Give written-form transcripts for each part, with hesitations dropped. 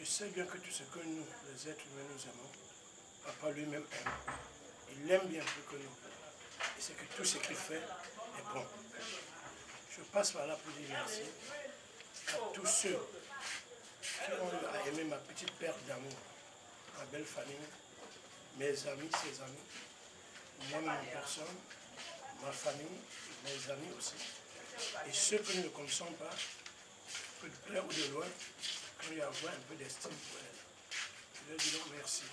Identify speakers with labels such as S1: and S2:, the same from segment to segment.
S1: sais bien que tout ce que nous, les êtres humains, nous aimons, Papa lui-même aime. Il l'aime bien plus que nous. Et c'est que tout ce qu'il fait est bon. Je passe par là pour dire merci à tous ceux qui ont eu à aimer ma petite perte d'amour, ma belle famille, mes amis, ses amis, moi-même en personne, ma famille, mes amis aussi. Et ceux que nous ne connaissons pas, de près ou de loin, quand il y a un peu d'estime pour elle. Je leur dis donc merci.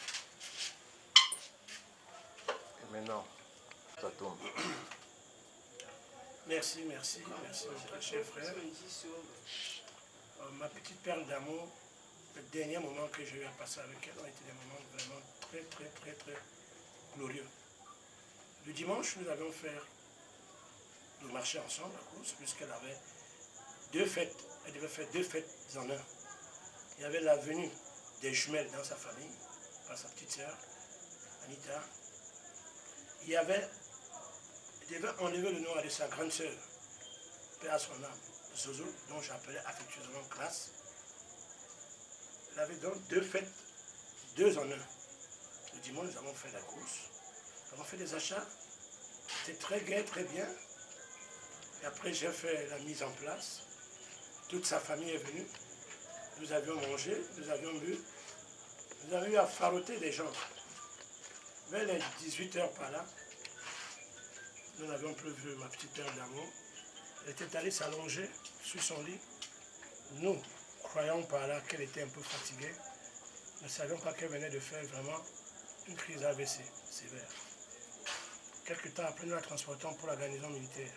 S2: Et maintenant, ça tombe.
S1: Merci, merci, merci mon très cher frère. Ma petite perle d'amour, le dernier moment que j'ai eu à passer avec elle ont été des moments vraiment très glorieux. Le dimanche, nous avions fait le marché ensemble, la course, puisqu'elle avait deux fêtes. Elle devait faire deux fêtes en un. Il y avait la venue des jumelles dans sa famille, par sa petite sœur, Anita. Il devait enlever le nom de sa grande sœur, paix à son âme, Zozo, dont j'appelais affectueusement classe. Elle avait donc deux fêtes, deux en un. Le dimanche, nous avons fait la course, nous avons fait des achats. C'était très gai, très bien. Et après, j'ai fait la mise en place. Toute sa famille est venue. Nous avions mangé, nous avions bu. Nous avions eu à faroter les gens. Vers les 18 h par là, nous n'avions plus vu ma petite perle d'amour. Elle était allée s'allonger sur son lit. Nous, croyant par là qu'elle était un peu fatiguée, ne savions pas qu'elle venait de faire vraiment une crise AVC sévère. Quelque temps après, nous la transportons pour la garnison militaire.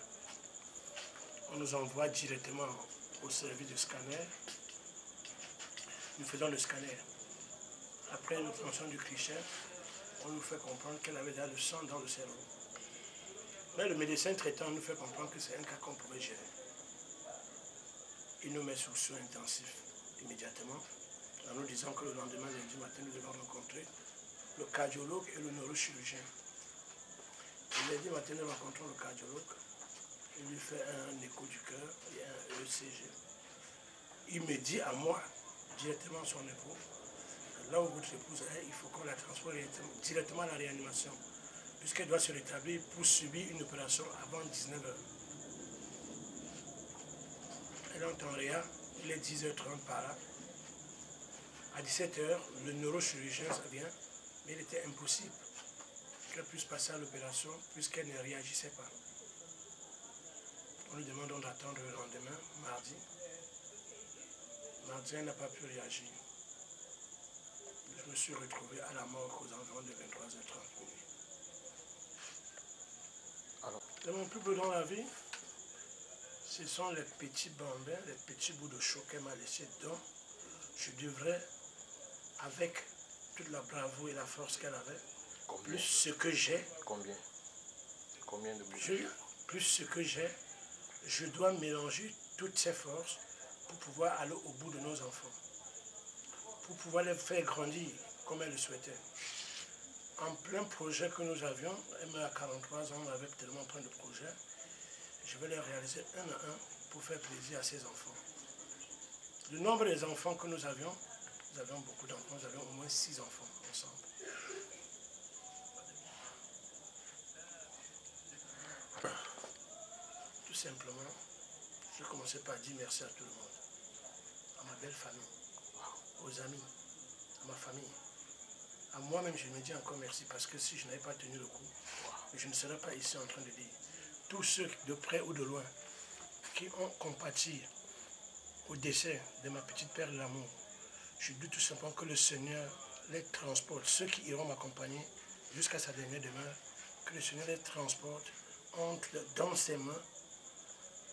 S1: On nous envoie directement au service de scanner. Nous faisons le scanner. Après l'obtention du cliché, on nous fait comprendre qu'elle avait déjà le sang dans le cerveau. Mais le médecin traitant nous fait comprendre que c'est un cas qu'on pouvait gérer. Il nous met sous soins intensifs immédiatement, en nous disant que le lendemain, lundi matin, nous devons rencontrer le cardiologue et le neurochirurgien. Le lundi matin, nous rencontrons le cardiologue. Il lui fait un écho du cœur et un ECG. Il me dit à moi, directement son épaule, là où votre épouse est, il faut qu'on la transporte directement à la réanimation, puisqu'elle doit se rétablir pour subir une opération avant 19 h. Elle est en réa, il est 10 h 30 par là. À 17 h, le neurochirurgien vient, mais il était impossible qu'elle puisse passer à l'opération puisqu'elle ne réagissait pas. On lui demande d'attendre le lendemain, mardi. Mardi, elle n'a pas pu réagir. Je me suis retrouvé à la mort aux environs de 23 h 30.
S2: Alors,
S1: Mon plus beau dans la vie, ce sont les petits bambins, les petits bouts de chaux qu'elle m'a laissé, dont je devrais, avec toute la bravoure et la force qu'elle avait, plus ce que j'ai.
S2: Combien de bouts?
S1: Plus ce que j'ai, je dois mélanger toutes ces forces pour pouvoir aller au bout de nos enfants, pour pouvoir les faire grandir comme elle le souhaitait. En plein projet que nous avions, elle a 43 ans, on avait tellement plein de projets, je vais les réaliser un à un pour faire plaisir à ses enfants. Le nombre des enfants que nous avions beaucoup d'enfants, nous avions au moins 6 enfants ensemble. Tout simplement, je commençais par dire merci à tout le monde, à ma belle famille, aux amis, à ma famille. À moi-même, je me dis encore merci parce que si je n'avais pas tenu le coup, je ne serais pas ici en train de dire. Tous ceux de près ou de loin qui ont compati au décès de ma petite perle d'amour, je dis tout simplement que le Seigneur les transporte, ceux qui iront m'accompagner jusqu'à sa dernière demeure, que le Seigneur les transporte entre dans ses mains,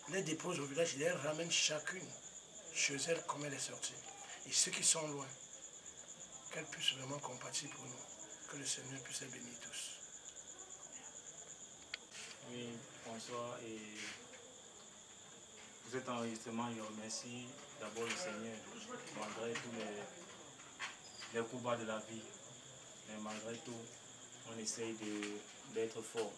S1: les dépose au village, il les ramène chacune chez elle comme elle est sortie. Et ceux qui sont loin, qu'elle puisse vraiment compatir pour nous, que le Seigneur puisse les bénir tous.
S3: Oui, bonsoir. Et pour cet enregistrement, je remercie d'abord le Seigneur, malgré tous les coups bas de la vie. Mais malgré tout, on essaye d'être fort.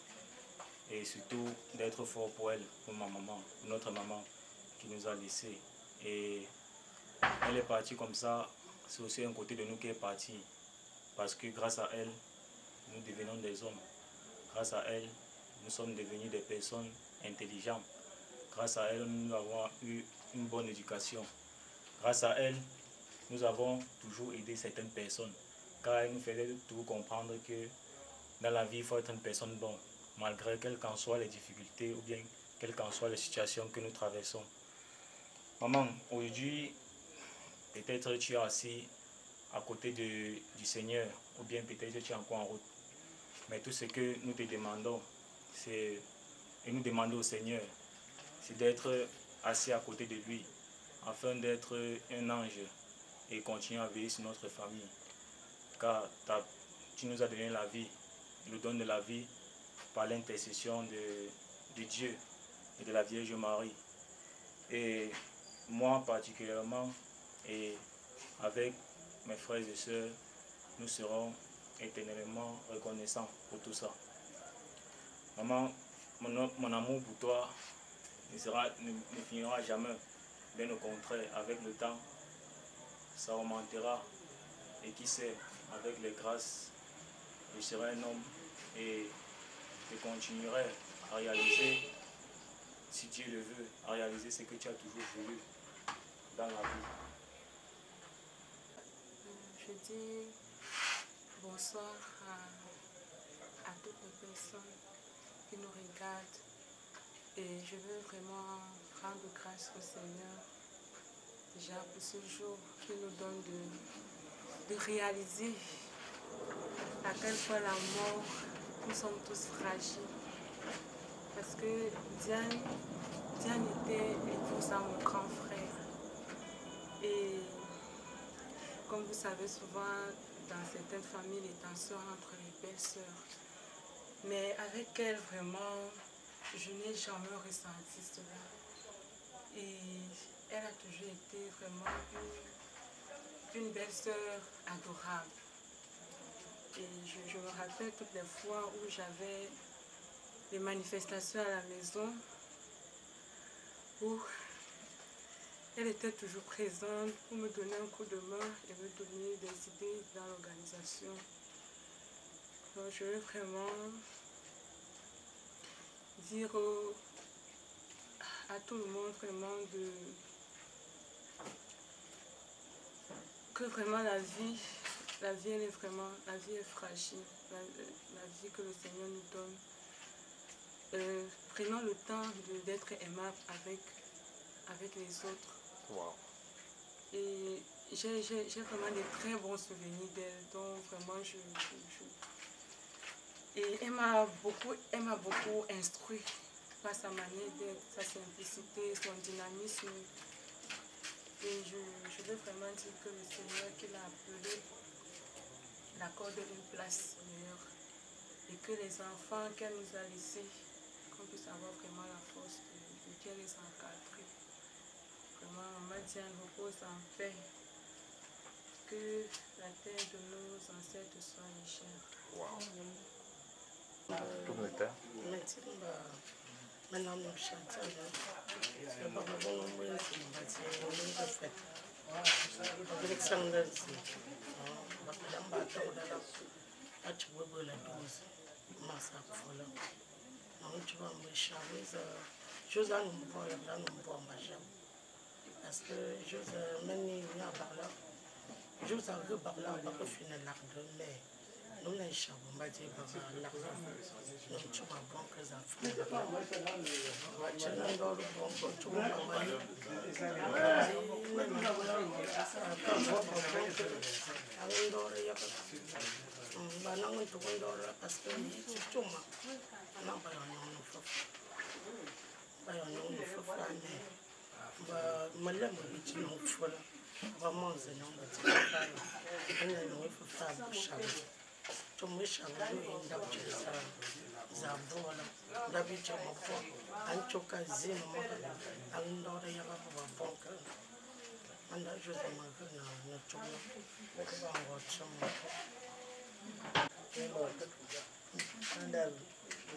S3: Et surtout d'être fort pour elle, pour ma maman, pour notre maman qui nous a laissés. Et elle est partie comme ça c'est aussi un côté de nous qui est parti. Parce que grâce à elle, nous devenons des hommes. Grâce à elle, nous sommes devenus des personnes intelligentes. Grâce à elle, nous avons eu une bonne éducation. Grâce à elle, nous avons toujours aidé certaines personnes. Car elle nous faisait toujours comprendre que dans la vie, il faut être une personne bonne, malgré quelles qu'en soient les difficultés ou bien quelles qu'en soient les situations que nous traversons. Maman, aujourd'hui, peut-être tu es assis à côté du Seigneur, ou bien peut-être tu es encore en route. Mais tout ce que nous te demandons, et nous demandons au Seigneur, c'est d'être assis à côté de lui, afin d'être un ange et continuer à veiller sur notre famille. Car tu nous as donné la vie, le don de la vie, par l'intercession de Dieu et de la Vierge Marie. Et moi particulièrement, et avec mes frères et sœurs, nous serons éternellement reconnaissants pour tout ça. Maman, mon amour pour toi ne finira jamais. Bien au contraire, avec le temps, ça augmentera. Et qui sait, avec les grâces, je serai un homme et je continuerai à réaliser, si Dieu le veut, à réaliser ce que tu as toujours voulu dans la vie.
S4: Je dis bonsoir à toutes les personnes qui nous regardent et je veux vraiment rendre grâce au Seigneur déjà pour ce jour qui nous donne de réaliser à quel point la mort, nous sommes tous fragiles. Parce que Diane était épouse à mon grand frère. Et comme vous savez, souvent dans certaines familles, les tensions entre les belles-sœurs. Mais avec elle, vraiment, je n'ai jamais ressenti cela. Et elle a toujours été vraiment une belle-sœur adorable. Et je me rappelle toutes les fois où j'avais des manifestations à la maison, où elle était toujours présente pour me donner un coup de main et me donner des idées dans l'organisation. Donc je veux vraiment dire à tout le monde vraiment que vraiment la vie elle est vraiment, la vie est fragile, la vie que le Seigneur nous donne. Prenons le temps d'être aimable avec les autres.
S2: Wow.
S4: Et j'ai vraiment des très bons souvenirs d'elle, donc vraiment et elle m'a beaucoup instruit par sa manière d'être, sa simplicité, son dynamisme. Et je veux vraiment dire que le Seigneur qui l'a appelé l'accorde une place meilleure. Et que les enfants qu'elle nous a laissés, qu'on puisse avoir vraiment la force de bien les encadrer. Vraiment, Maman Diane repose en paix. Que la terre de nos ancêtres soit légère.
S2: Wow. Tout le temps.
S5: Maintenant, nous chantons. C'est pas bon, on va faire. Alexander, parce que je veux parler à finir l'argent, mais nous n'avons pas dit que l'argent, nous ne sommes pas bons que ça fait.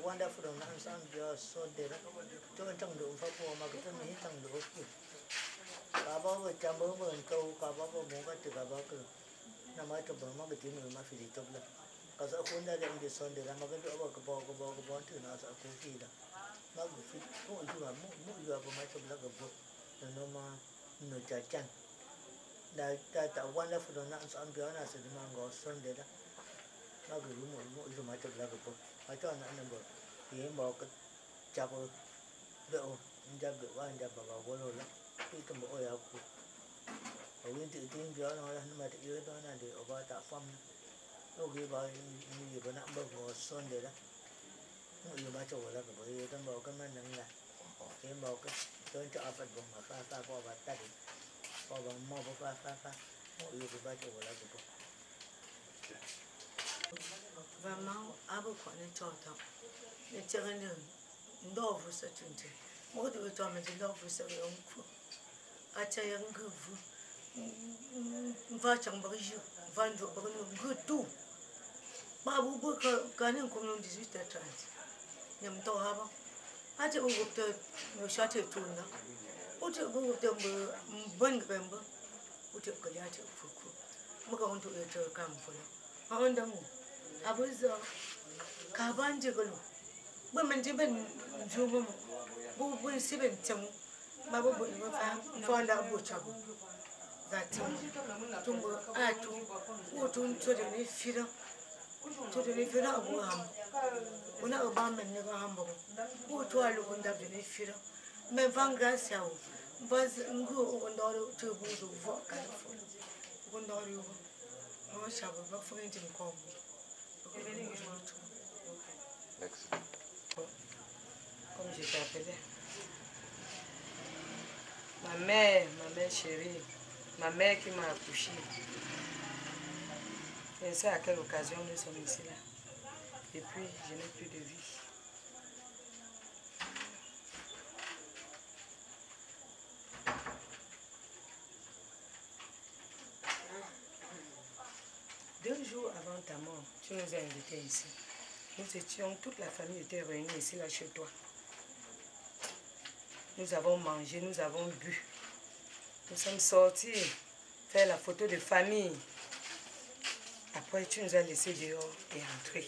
S5: Wonderful and some just so there. Don't tell them for Margaret and he tongue the Cabo with Jumbo and Co. Cabo Moga to kabaka. Nama to ba ma gati mu ma fili to bla. Kaza ko da inde sonde la ma ga do ba ko tu na sa ko fi da. Ma go fi ko ju ba mu ju ba ma to bla ga bo. No ma no cha chan. Da wanda fu do na an bi ona se ma go sonde da. Ma go mu ju ma to bla ga bo. Ma to na na go. Ye mo ka cha bo do nda be wa nda ba go lo la. Ki to mo ya ku. When the thing beyond all the you don't know about that farm. Okay, by you but not about Sunday. You might all like a boy, you don't walk a man and that. Came walk, don't you offer from a fast over that. Over mob of fast, you be back over like a boy.
S6: Vraiment, à vous connaître autant. Les terrains d'or vous êtes une thé. Moi, de toi, mais d'or vous avez un coup. À tirer un coup, va chambriju, va nous tout. Babu Boka, Ganin comme 18h30. Yam to have. I take over the shattered tuna. What a go of them, one member, what a colliative for cook. Moga on to a camp for you. On the moon. I was Caban Jigolo. Women Jibin Jubum, who will 7 tongue. Babu found out Butchago. That Tumbo Atu, who to the feeder. To the feeder of Wam. When I bomb and never humble. Who to a look on the feeder. Me Van Gracia was go on the two boots of walk. One dollar. I shall be for anything combo. Comme je t'appelais. Ma mère chérie, ma mère qui m'a accouché. Je ne sais à quelle occasion nous sommes ici là. Et puis, je n'ai plus de vie. Deux jours avant ta mort, tu nous as invités ici. Nous étions, toute la famille était réunie ici là chez toi. Nous avons mangé, nous avons bu. Nous sommes sortis faire la photo de famille. Après, tu nous as laissés dehors et entrer.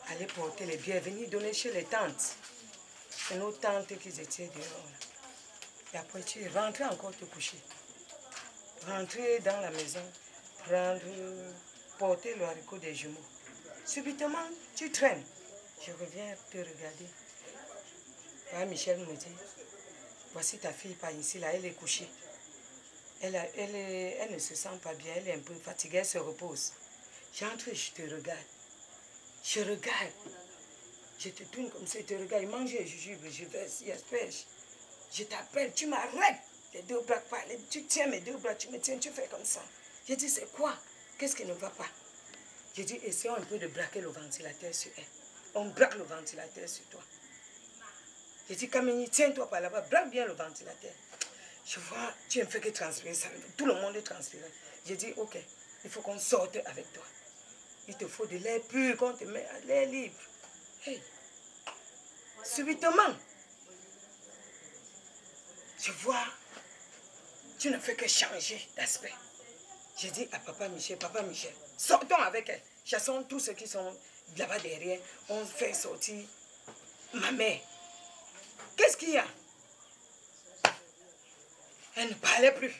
S6: Aller porter les bienvenus, donner chez les tantes. C'est nos tantes qui étaient dehors. Et après, tu es rentré encore te coucher. Rentrer dans la maison, porter le haricot des jumeaux. Subitement, tu traînes. Je reviens te regarder. Michel me dit, voici ta fille par ici, là, elle est couchée. Elle ne se sent pas bien, elle est un peu fatiguée, elle se repose. J'entre, je te regarde. Je regarde. Je te tourne comme ça, je te regarde. Je mange, je juge, je verse, je pêche. Je t'appelle, tu m'arrêtes. Les deux bras parlent, tu tiens mes deux bras, tu me tiens, tu fais comme ça. Je dis, c'est quoi? Qu'est-ce qui ne va pas? Je dis, essayons un peu de braquer le ventilateur sur elle. On braque le ventilateur sur toi. Je dis, Kamini, tiens-toi par là-bas, braque bien le ventilateur. Je vois, tu ne fais que transpirer, ça, tout le monde est transpiré. Je dis, ok, il faut qu'on sorte avec toi. Il te faut de l'air pur, qu'on te met à l'air libre. Hey, subitement, je vois, tu ne fais que changer d'aspect. Je dis à Papa Michel, sortons avec elle. Chassons tous ceux qui sont là-bas derrière. On fait sortir ma mère. Qu'est-ce qu'il y a? Elle ne parlait plus.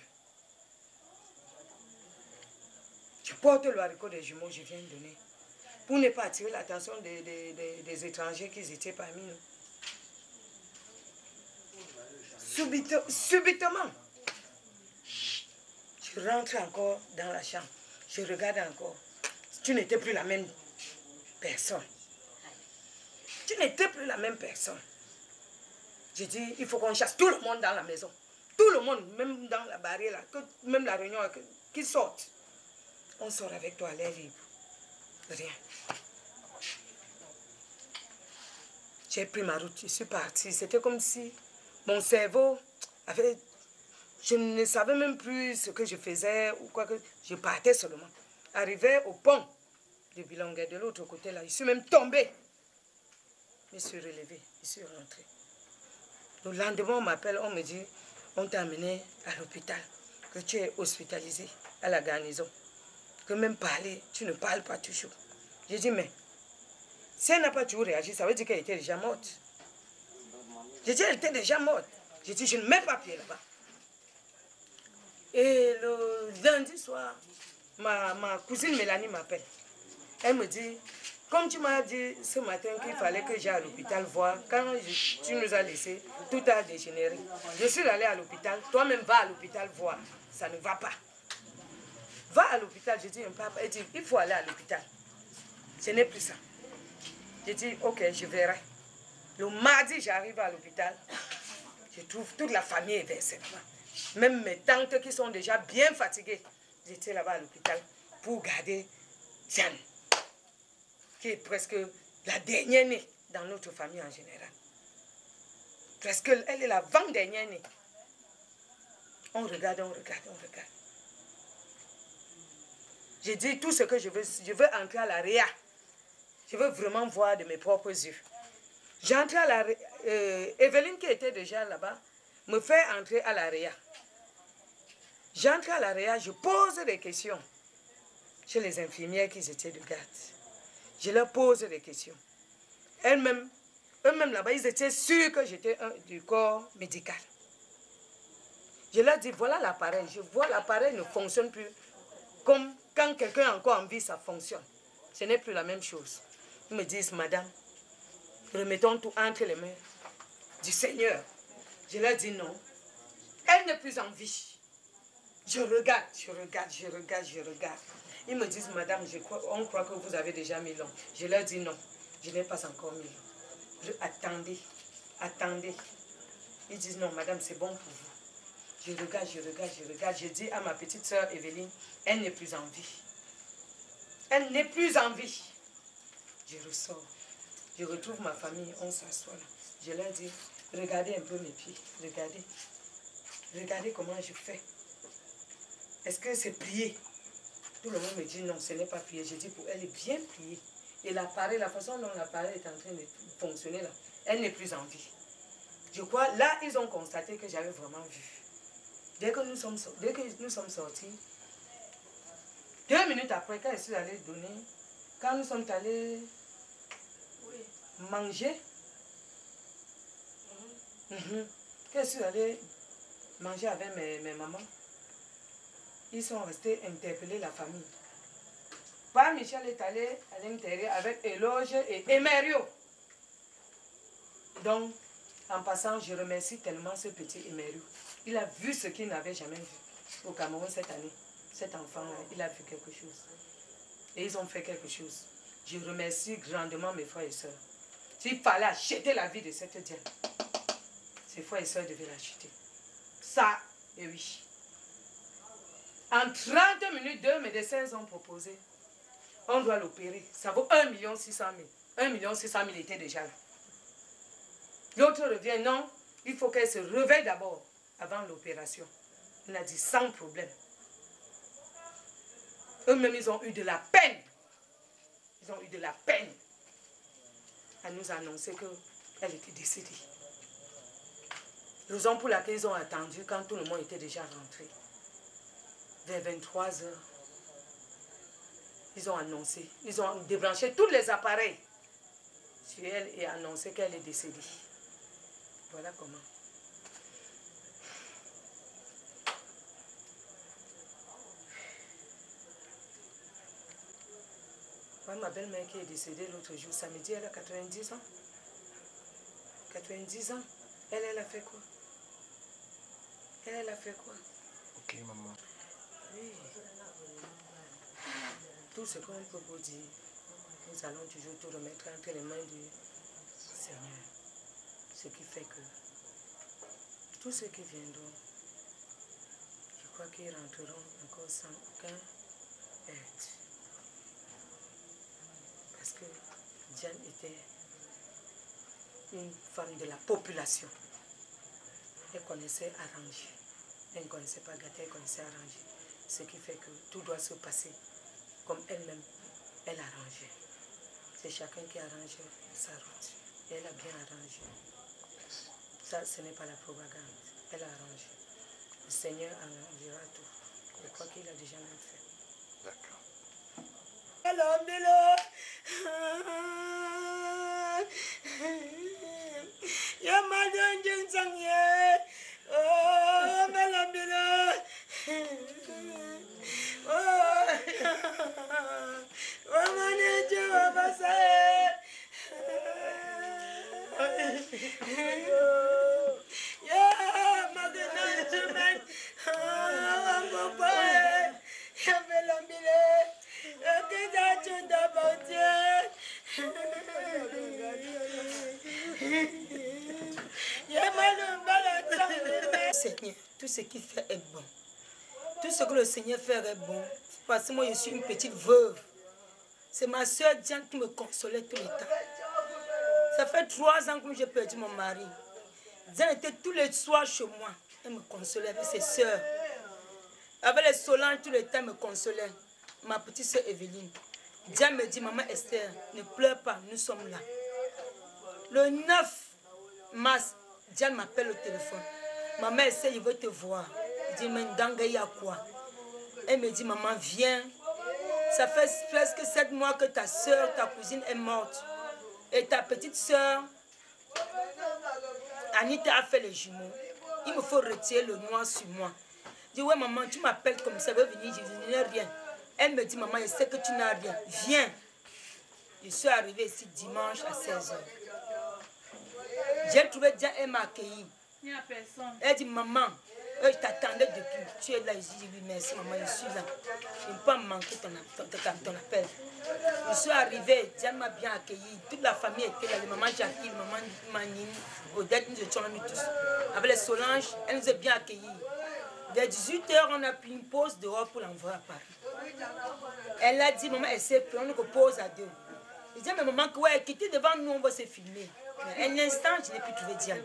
S6: Je porte le haricot des jumeaux, je viens de donner. Pour ne pas attirer l'attention des étrangers qui étaient parmi nous. Subitement, je rentre encore dans la chambre. Je regarde encore. Tu n'étais plus la même personne. Tu n'étais plus la même personne. Je dis, il faut qu'on chasse tout le monde dans la maison. Tout le monde, même dans la barrière, là, que, même la réunion, qui sortent. On sort avec toi à l'air libre. Rien. J'ai pris ma route, je suis partie. C'était comme si mon cerveau avait... Je ne savais même plus ce que je faisais ou quoi que... Je partais seulement. Arrivé au pont de Bilongué, de l'autre côté là, je suis même tombée. Je me suis relevée, je suis rentrée. Le lendemain, on m'appelle, on me dit, on t'a amené à l'hôpital,
S7: que tu es hospitalisé à la garnison, que même parler, tu ne parles pas toujours. J'ai dit, mais si elle n'a pas toujours réagi, ça veut dire qu'elle était déjà morte. J'ai dit, elle était déjà morte. J'ai dit, je ne mets pas pied là-bas. Et le lundi soir, ma cousine Mélanie m'appelle. Elle me dit, comme tu m'as dit ce matin qu'il fallait que j'aille à l'hôpital voir, quand tu nous as laissé, tout a dégénéré. Je suis allée à l'hôpital, toi-même va à l'hôpital voir. Ça ne va pas. Va à l'hôpital, je dis un papa, elle dit, il faut aller à l'hôpital. Ce n'est plus ça. Je dis, ok, je verrai. Le mardi, j'arrive à l'hôpital. Je trouve toute la famille est versée là-bas. Même mes tantes qui sont déjà bien fatiguées. J'étais là-bas à l'hôpital pour garder Jeanne, qui est presque la dernière née dans notre famille en général. Presque elle est l'avant-dernière née. On regarde, on regarde, on regarde. J'ai dit tout ce que je veux entrer à la réa. Je veux vraiment voir de mes propres yeux. J'entre à la Evelyne qui était déjà là-bas me fait entrer à la réa. J'entre à la réa, je pose des questions chez les infirmières qui étaient de garde. Je leur pose des questions. Eux-mêmes là-bas, ils étaient sûrs que j'étais du corps médical. Je leur dis, voilà l'appareil. Je vois l'appareil ne fonctionne plus comme quand quelqu'un est encore en vie, ça fonctionne. Ce n'est plus la même chose. Ils me disent, madame, remettons tout entre les mains du Seigneur. Je leur dis non. Elle n'est plus en vie. Je regarde, je regarde, je regarde, je regarde. Ils me disent, madame, on croit que vous avez déjà 1000 ans. Je leur dis non, je n'ai pas encore 1000 ans. Attendez, attendez. Ils disent non, madame, c'est bon pour vous. Je regarde, je regarde, je regarde. Je dis à ma petite soeur Evelyne, elle n'est plus en vie. Elle n'est plus en vie. Je ressors. Je retrouve ma famille, on s'assoit là. Je leur dis, regardez un peu mes pieds, regardez. Regardez comment je fais. Est-ce que c'est plié? Tout le monde me dit non, ce n'est pas plié. Je dis pour elle est bien pliée. Et l'appareil, la façon dont l'appareil est en train de fonctionner là, elle n'est plus en vie. Je crois, là, ils ont constaté que j'avais vraiment vu. Dès que nous sommes sortis, 2 minutes après, quand je suis allée donner, quand nous sommes allés manger, quand je suis allée manger avec mes mamans, ils sont restés interpeller la famille. Pas Michel est allé à l'intérieur avec Éloge et Emerio. Donc, en passant, je remercie tellement ce petit Emerio. Il a vu ce qu'il n'avait jamais vu au Cameroun cette année. Cet enfant-là, il a vu quelque chose. Et ils ont fait quelque chose. Je remercie grandement mes frères et sœurs. S'il fallait acheter la vie de cette Diane, ses frères et sœurs devaient l'acheter. Ça, et oui. En 30 minutes, 2 médecins ont proposé. On doit l'opérer. Ça vaut 1 600 000. 1 600 000 était déjà là. L'autre revient, non, il faut qu'elle se réveille d'abord avant l'opération. Il a dit sans problème. Eux-mêmes, ils ont eu de la peine. Ils ont eu de la peine à nous annoncer qu'elle était décédée. Raison pour laquelle ils ont attendu quand tout le monde était déjà rentré. Vers 23 heures, ils ont annoncé, ils ont débranché tous les appareils sur elle et annoncé qu'elle est décédée. Voilà comment. Moi, ma belle-mère qui est décédée l'autre jour, samedi, elle a 90 ans. 90 ans. Elle a fait quoi? Elle a fait quoi?
S2: Ok, maman.
S7: Oui. Tout ce qu'on peut vous dire, nous allons toujours tout remettre entre les mains du Seigneur. Ce qui fait que tous ceux qui viendront, je crois qu'ils rentreront encore sans aucun hurt. Parce que Diane était une femme de la population. Elle connaissait arranger. Elle ne connaissait pas gâter, elle connaissait arranger. Ce qui fait que tout doit se passer comme elle-même, elle arrangeait. C'est chacun qui arrange sa route. Et elle a bien arrangé. Ça, ce n'est pas la propagande. Elle a arrangé.
S6: le Seigneur en dira tout. Je crois qu'il a déjà même fait.
S2: D'accord.
S6: Seigneur, tout ce qu'il fait est bon. Tout ce que le Seigneur fait est bon. Parce que moi, je suis une petite veuve. C'est ma soeur Diane qui me consolait tout le temps. Ça fait 3 ans que j'ai perdu mon mari. Diane était tous les soirs chez moi. Elle me consolait avec ses soeurs. Avec les Solange, tout le temps, elle me consolait. Ma petite soeur Evelyne. Diane me dit, maman Esther, ne pleure pas, nous sommes là. Le 9 mars, Diane m'appelle au téléphone. Maman Esther, je veux te voir. Je dis, mais Ndanga, il y a quoi? Elle me dit, maman, viens. Ça fait presque 7 mois que ta soeur, ta cousine est morte. Et ta petite soeur, Anita, a fait les jumeaux. Il me faut retirer le noir sur moi. Je dis, ouais, maman, tu m'appelles comme ça, je veux venir, je n'ai rien. Elle me dit, maman, je sais que tu n'as rien. Viens. Je suis arrivée ici dimanche à 16h. J'ai trouvé Diane, elle m'a accueilli.
S4: Il n'y a personne.
S6: Elle dit, maman, je t'attendais depuis. Tu es là ici. Je dis, merci, maman, je suis là. Je ne peux pas me manquer ton appel. Je suis arrivée, Diane m'a bien accueilli. Toute la famille était là. Les mamans Jackie, maman Manine, Odette, nous étions là, nous tous. Avec les Solange, elle nous a bien accueillis. Vers 18h, on a pris une pause dehors pour l'envoyer à Paris. Elle a dit, maman, elle s'est pris, on nous pose à 2. Je dis, mais maman, ouais, quittez devant nous, on va se filmer. Mais un instant, je n'ai plus trouvé Diane.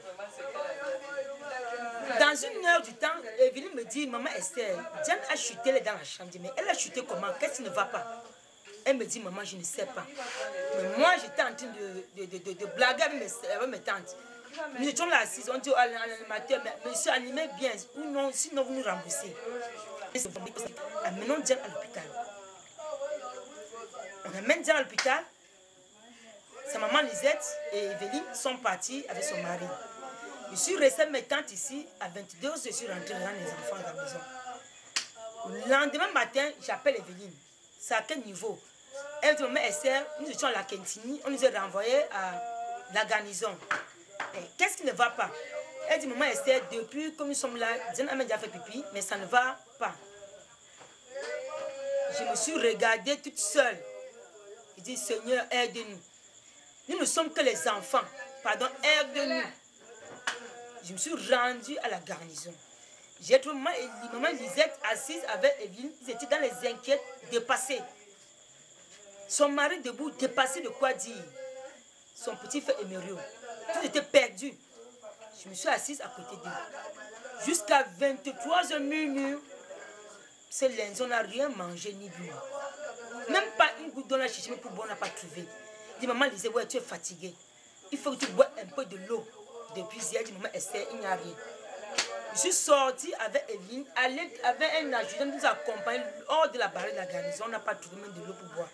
S6: Dans 1 heure du temps, Evelyne me dit, maman Esther, Diane a chuté dans la chambre. Je dis, mais elle a chuté comment? Qu'est-ce qui ne va pas? Elle me dit, maman, je ne sais pas. Mais moi, j'étais en train de blaguer avec mes tantes. Nous étions là assises, on dit à l'animateur, mais monsieur, animez bien, ou non, sinon vous nous remboursez. Amenons Diane à l'hôpital. On amène Diane à l'hôpital. Sa maman Lisette et Evelyne sont parties avec son mari. Je suis restée avec mes tantes ici. À 22h, je suis rentrée dans les enfants à la maison. Le lendemain matin, j'appelle Evelyne. C'est à quel niveau? Elle dit, maman Esther, nous étions à la Kentini, on nous a renvoyés à la garnison. Qu'est-ce qui ne va pas? Elle dit, maman Esther, depuis que nous sommes là, Diane a déjà fait pipi, mais ça ne va pas. Je me suis regardée toute seule. Je dis, Seigneur, aide-nous. Nous ne sommes que les enfants. Pardon, aide-nous. Je me suis rendue à la garnison. J'ai trouvé maman Lisette assise avec Evelyne. Ils étaient dans les inquiètes, dépassés. Son mari debout, dépassé de quoi dire. Son petit frère Emerio. Tout était perdu. Je me suis assise à côté d'eux. Jusqu'à 23h minuit, ces lundis, on n'a rien mangé ni bu. Même pas une goutte d'eau, on a cherché pour boire, on n'a pas trouvé. Dit, maman disait, ouais, tu es fatiguée. Il faut que tu bois un peu de l'eau. Depuis hier, dit, maman Esther, il n'y a rien. Je suis sortie avec Evelyne, avec un adjudant, nous accompagne hors de la barrière de la garnison. On n'a pas trouvé même de l'eau pour boire.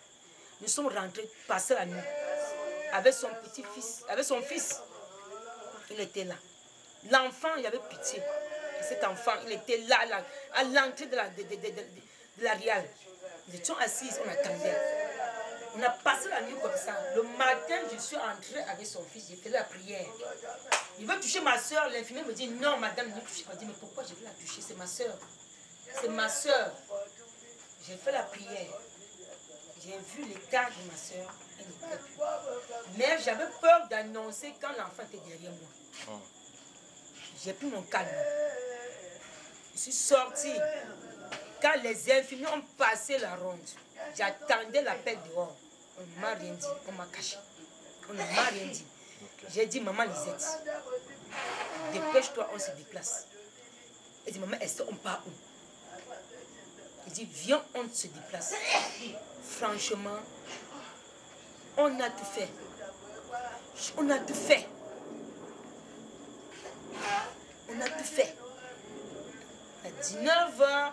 S6: Nous sommes rentrés, passés la nuit, avec son petit-fils, avec son fils. Il était là. L'enfant, il avait pitié. Et cet enfant, il était là à l'entrée de la riale. Nous étions assises, on attendait. On a passé la nuit comme ça. Le matin, je suis entrée avec son fils, j'ai fait la prière. Il veut toucher ma soeur, l'infirmière me dit, non, madame, ne touchez pas. Je dis, mais pourquoi je veux la toucher? C'est ma soeur. C'est ma soeur. J'ai fait la prière. J'ai vu l'état de ma soeur. Elle n'était plus. Mais j'avais peur d'annoncer quand l'enfant était derrière moi. J'ai pris mon calme. Je suis sortie. Quand les infirmiers ont passé la ronde, j'attendais l'appel dehors. On ne m'a rien dit. On m'a caché. On ne m'a rien dit. J'ai dit, maman Lisette, dépêche-toi, on se déplace. Elle dit, maman Esther, on part où? Elle dit, viens, on se déplace. Franchement, on a tout fait. On a tout fait. On a tout fait. À 19h,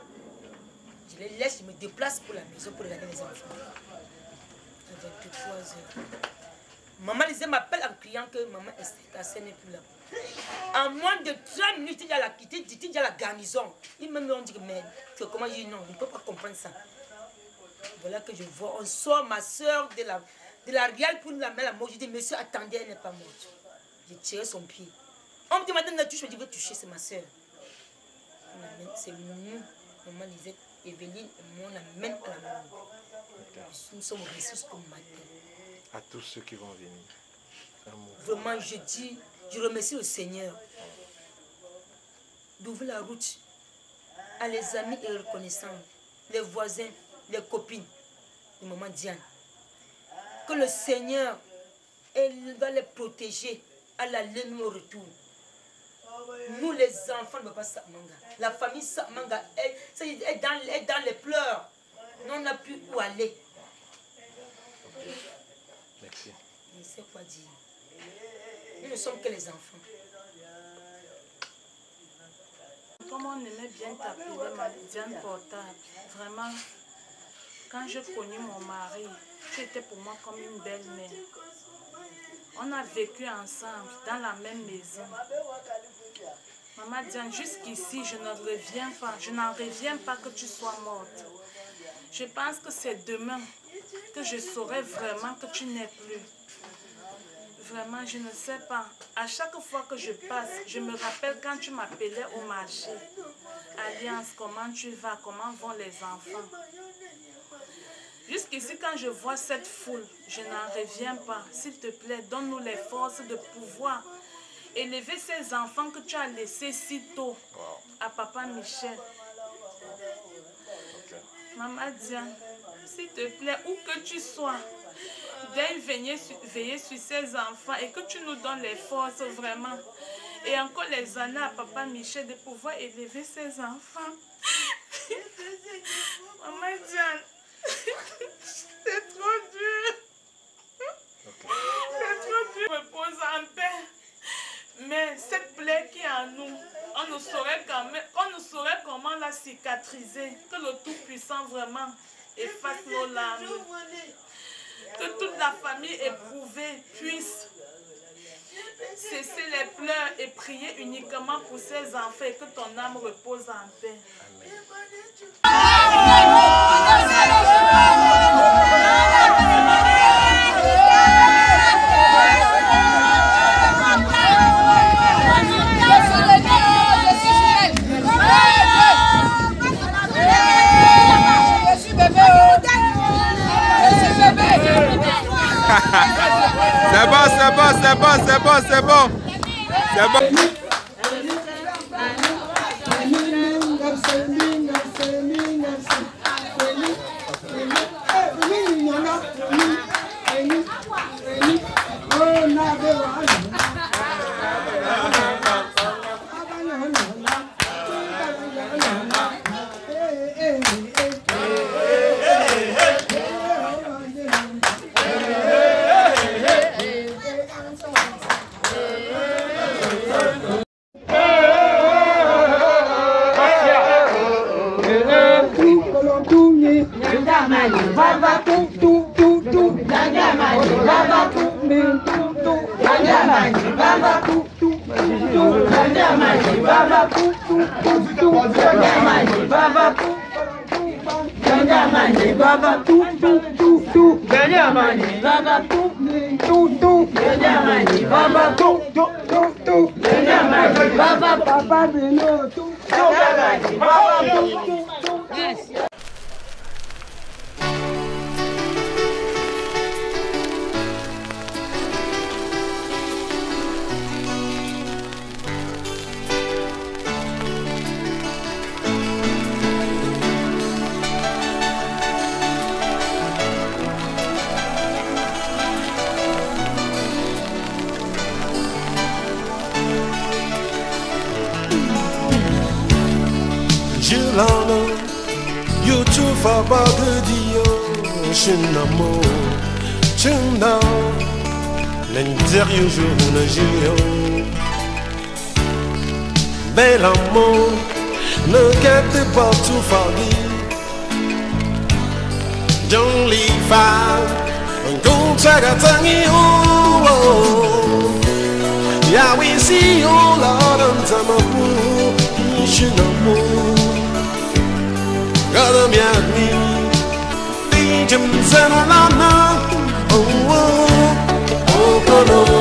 S6: je les laisse, je me déplace pour la maison pour regarder les enfants. À 23h. Maman Lisée m'appelle en criant que maman Esther n'est plus là. En moins de 30 minutes, il y a la quitté, il y a la garnison. Ils me ont dit que mais comment je dis non, je ne peux pas comprendre ça. Voilà que je vois, on sort ma soeur de la riale pour la mettre à la mort. Je dis, monsieur, attendez, elle n'est pas morte. J'ai tiré son pied. On me dit, madame, la touche, je dis, je veux toucher, c'est ma soeur. C'est nous, maman Lisette, Evelyne et moi, on l'amène à la mort. Nous sommes restés jusqu'au matin.
S2: À tous ceux qui vont venir.
S6: Vraiment, je dis, je remercie le Seigneur d'ouvrir la route à les amis et reconnaissants, les voisins, les copines de maman Diane. Que le Seigneur, il va les protéger à l'aller au retour. Nous, les enfants de Papa Sapmanga, la famille Sapmanga est dans les pleurs. Nous, on n'a plus où aller.
S2: Merci.
S6: Je ne sais quoi dire. Nous ne sommes que les enfants.
S4: Comme on aimait bien t'appeler ma Diane Portable, vraiment, quand je connus mon mari, tu étais pour moi comme une belle-mère. On a vécu ensemble dans la même maison. Maman Diane, jusqu'ici, je n'en reviens pas que tu sois morte. Je pense que c'est demain que je saurai vraiment que tu n'es plus. Vraiment, je ne sais pas. À chaque fois que je passe, je me rappelle quand tu m'appelais au marché. Alliance, comment tu vas? Comment vont les enfants? Jusqu'ici, quand je vois cette foule, je n'en reviens pas. S'il te plaît, donne-nous les forces de pouvoir élever ces enfants que tu as laissés si tôt à Papa Michel. Maman Diane, s'il te plaît, où que tu sois, daigne veiller sur ces enfants et que tu nous donnes les forces vraiment. Et encore les années à Papa Michel de pouvoir élever ces enfants. Maman Diane, c'est trop dur. C'est trop dur. Repose en paix. Mais cette plaie qui est en nous, on ne saurait comment la cicatriser. Que le Tout-Puissant vraiment efface nos larmes. Que toute la famille éprouvée puisse cesser les pleurs et prier uniquement pour ses enfants et que ton âme repose en paix.
S8: C'est bon, c'est bon, c'est bon, c'est bon, c'est bon. C'est bon.
S9: Look at the bottle foggy. Don't leave out. Go check a tangy. Oh, yeah, we see you, Lord, and some of you. You should know. God, me at me. The James and Alana. Oh, oh, oh, oh,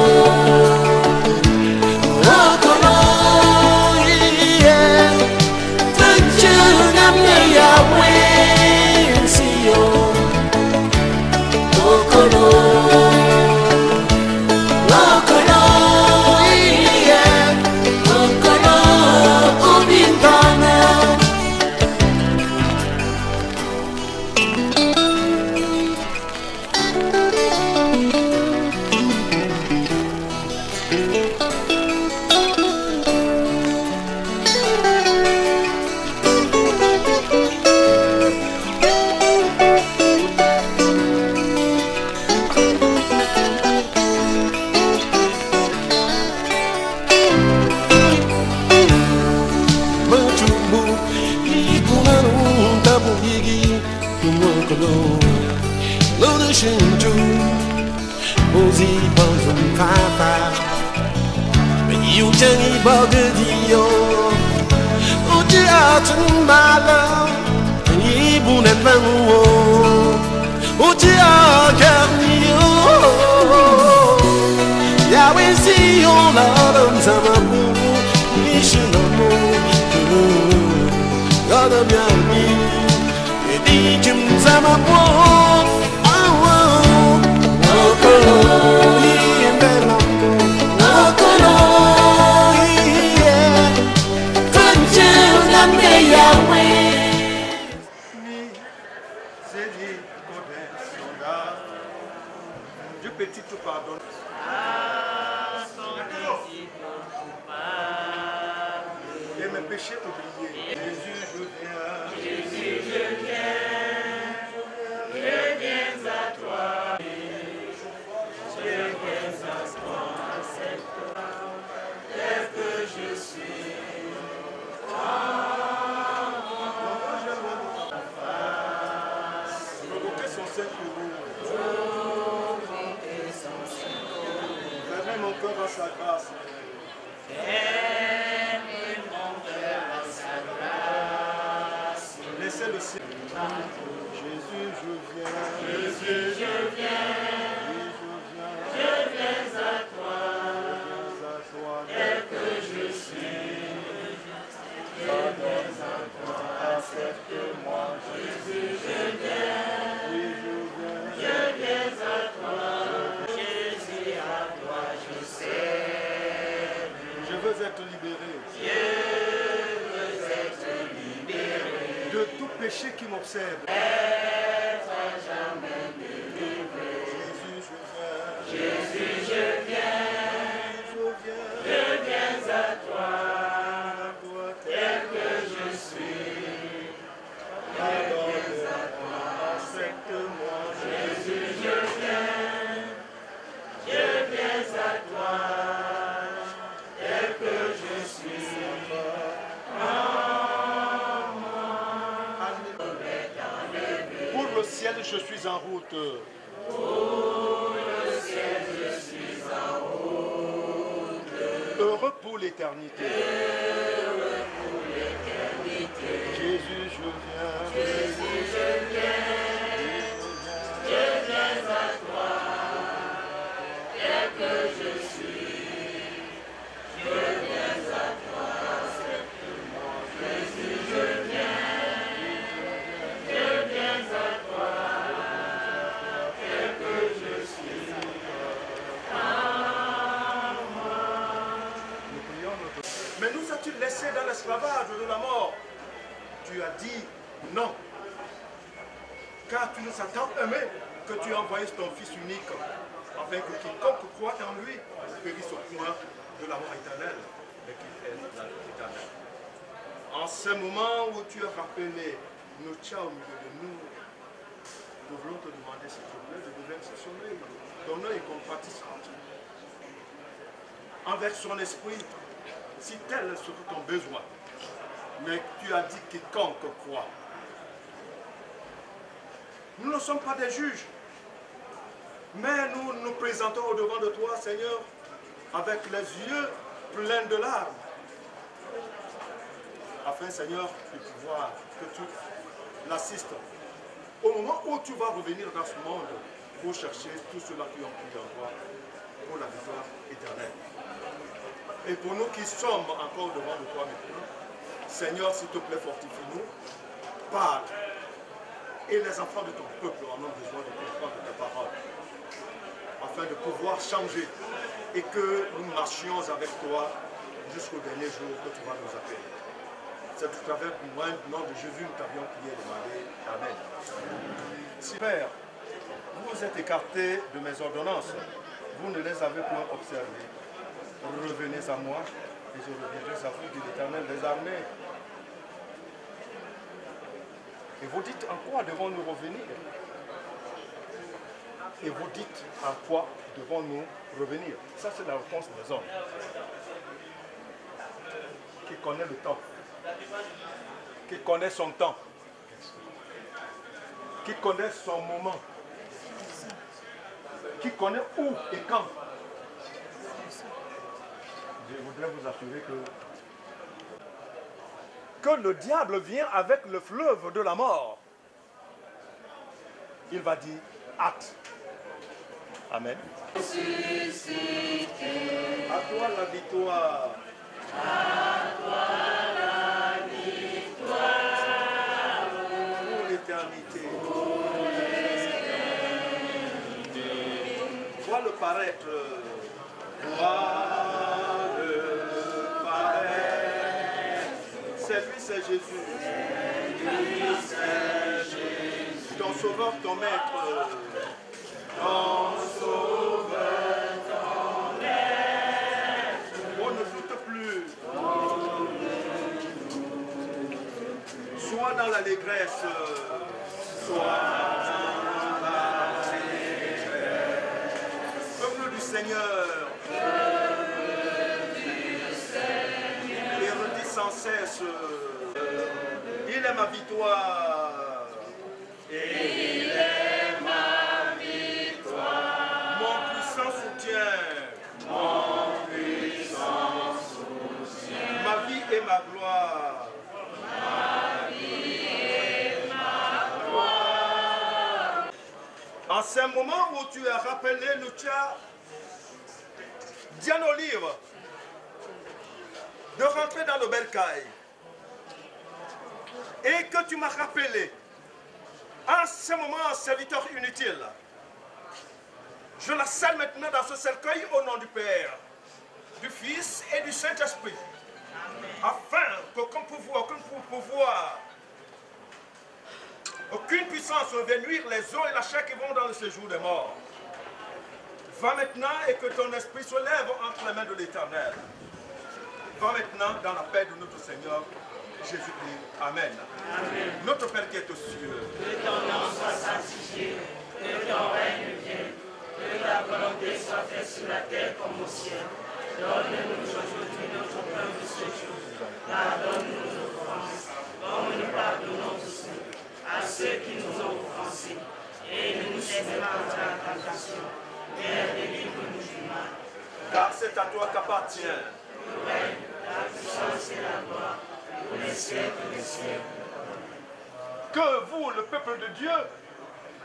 S10: Je suis en route. Heureux pour l'éternité. Jésus, je viens. Jésus, je viens. Je viens à toi. Tel que je suis. Je viens à toi. Accepte-moi. Jésus, je viens. Je viens à toi. Tel que je suis. Mais nous as-tu laissé dans l'esclavage de la mort? Tu as dit non. Car tu nous as tant aimés que tu as envoyé ton Fils unique, afin que quiconque croit en lui périsse au point de la mort éternelle, mais qu'il ait la vie éternelle. En ce moment où tu as rappelé nos tchas au milieu de nous, nous voulons te demander s'il te plaît de devenir ce sommeil, donnant et compatissante envers son esprit, si tel serait ton besoin. Mais tu as dit quiconque croit. Nous ne sommes pas des juges. Mais nous nous présentons au-devant de toi, Seigneur, avec les yeux pleins de larmes. Afin, Seigneur, de pouvoir que tu l'assistes au moment où tu vas revenir dans ce monde pour chercher tous ceux-là qui ont cru en toi pour la victoire éternelle. Et pour nous qui sommes encore devant de toi maintenant, Seigneur, s'il te plaît, fortifie-nous, parle. Et les enfants de ton peuple en ont besoin de comprendre tes paroles, afin de pouvoir changer et que nous marchions avec toi jusqu'au dernier jour que tu vas nous appeler. C'est tout à travers le nom de Jésus nous t'avions prié et demandé. Amen. Si Père, vous vous êtes écartés de mes ordonnances, vous ne les avez point observées. Revenez à moi et je reviendrai à vous, dit l'Éternel des armées. Et vous dites en quoi devons-nous revenir? Et vous dites en quoi devons-nous revenir? Ça, c'est la réponse des hommes qui connaît le temps, qui connaît son temps, qui connaît son moment, qui connaît où et quand. Je voudrais vous assurer que le diable vient avec le fleuve de la mort. Il va dire hâte. Amen. À toi la victoire. À toi la victoire. Pour l'éternité. Vois le paraître. C'est lui, c'est Jésus. Ton sauveur, ton maître. Ton sauveur, ton maître. On ne doute plus. Sois dans l'allégresse. Sois dans l'allégresse. Peuple du Seigneur. Et redis sans cesse. Il est ma victoire. Et il est ma victoire. Mon puissant soutien. Mon puissant soutien. Ma vie et ma gloire. Ma vie et ma gloire. En ce moment où tu as rappelé le tien, Diane Olive, de rentrer dans le bercail, et que tu m'as rappelé, en ce moment, serviteur inutile, je la scelle maintenant dans ce cercueil au nom du Père, du Fils et du Saint-Esprit, afin qu'aucun pouvoir, aucune puissance ne vienne nuire les os et la chair qui vont dans le séjour des morts. Va maintenant et que ton esprit se lève entre les mains de l'Éternel. Va maintenant dans la paix de notre Seigneur Jésus-Christ. Amen. Amen. Notre Père qui est aux cieux. Que ton nom soit sanctifié, que ton règne vienne, que ta volonté soit faite sur la terre comme au ciel. Donne-nous aujourd'hui notre pain de ce jour. Pardonne-nous nos offenses, comme nous pardonnons aussi à ceux qui nous ont offensés. Et ne nous laisse pas entrer en tentation, mais délivre-nous du mal. Car c'est à toi qu'appartient le règne, la puissance et la gloire, pour les siècles des siècles. Que vous, le peuple de Dieu,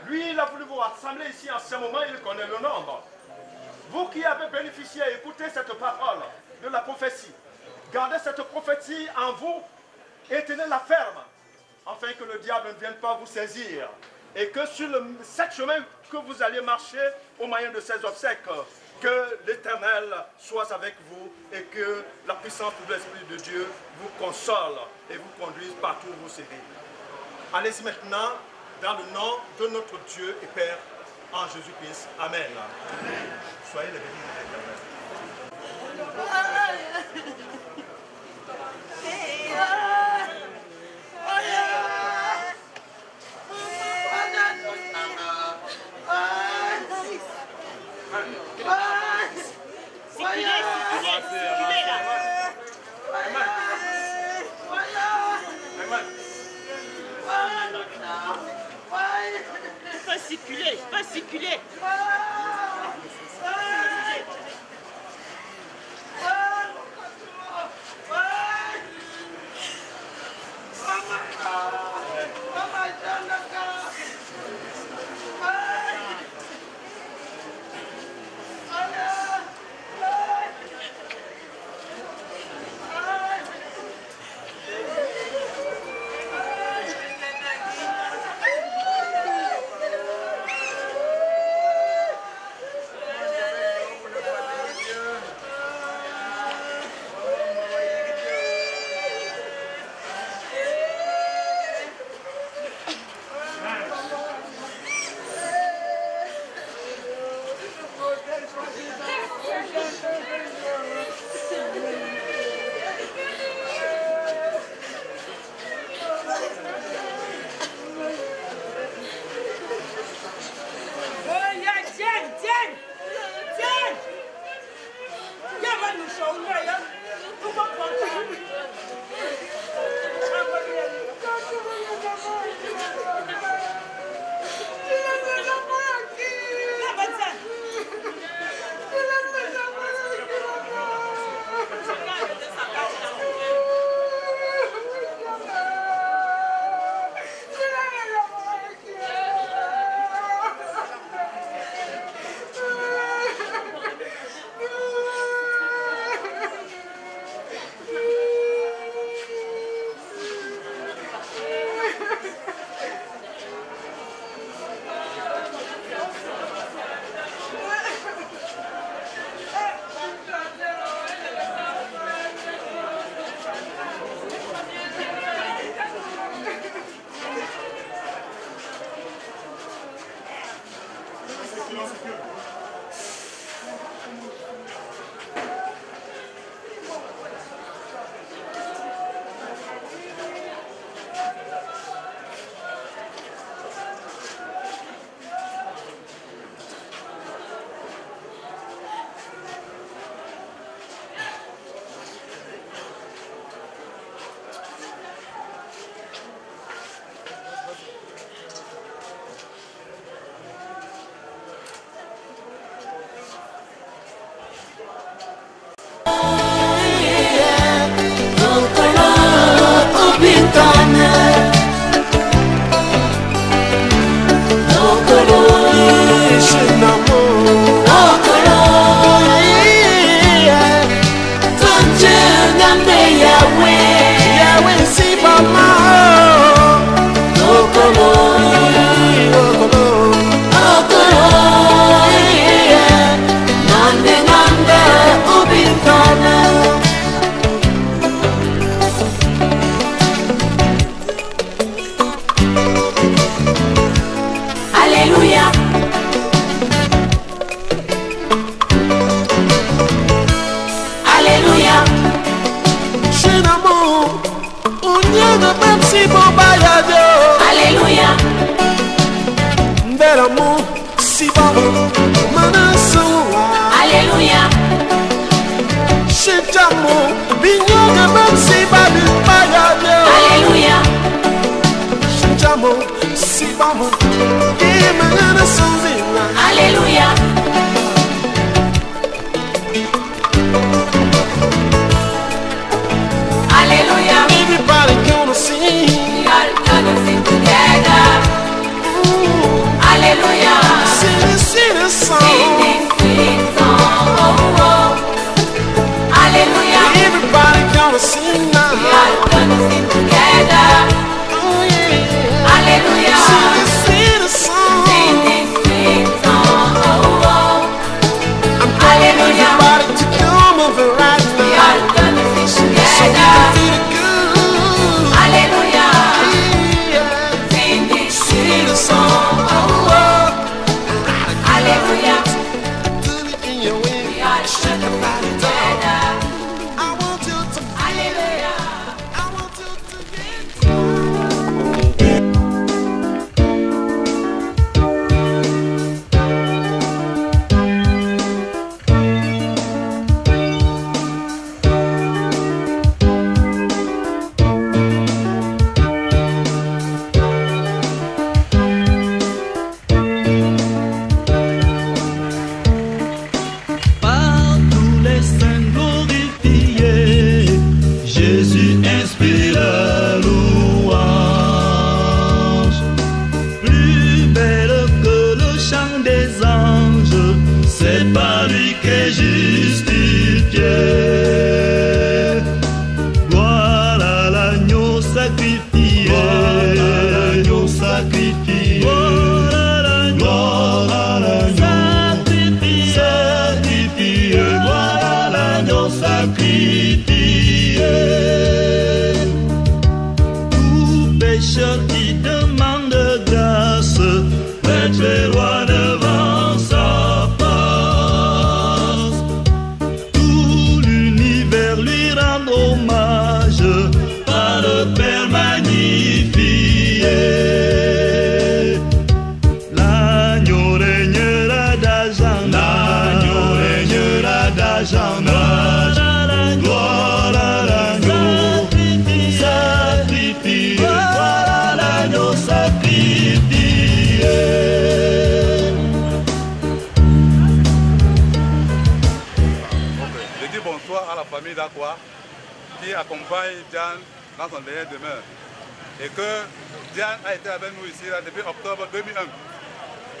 S10: lui, il a voulu vous rassembler ici en ce moment, il connaît le nombre. Vous qui avez bénéficié et écouté cette parole de la prophétie, gardez cette prophétie en vous et tenez-la ferme, afin que le diable ne vienne pas vous saisir. Et que sur cette chemin que vous allez marcher au moyen de ces obsèques, que l'Éternel soit avec vous et que la puissance de l'Esprit de Dieu vous console et vous conduise partout où vous serez. Allez-y maintenant dans le nom de notre Dieu et Père en Jésus-Christ. Amen. Amen. Soyez les bénis de l'Éternel.
S11: Circulez là. circuler, va circuler.
S9: Hallelujah. Sing the sweet song.
S8: accompagne Diane dans son dernier demeure. Et que Diane a été avec nous ici là, depuis octobre 2001,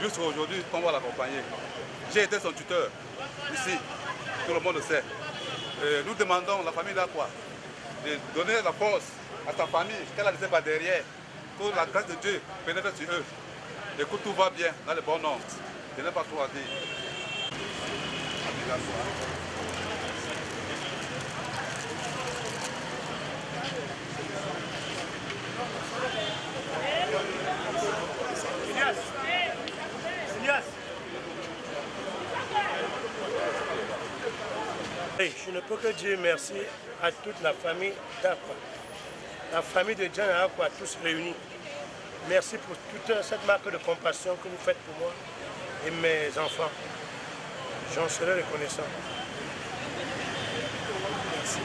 S8: jusqu'à aujourd'hui, qu'on va l'accompagner. J'ai été son tuteur ici, tout le monde le sait. Nous demandons, la famille d'Aqua, de donner la force à sa famille, qu'elle a laissé par derrière, que la grâce de Dieu pénètre sur eux, et que tout va bien dans le bon ordre. Je n'ai pas trop à dire.
S1: Je ne peux que dire merci à toute la famille d'Aqua, la famille de Diane et Aqua, tous réunis. Merci pour toute cette marque de compassion que vous faites pour moi et mes enfants. J'en serai reconnaissant. Merci.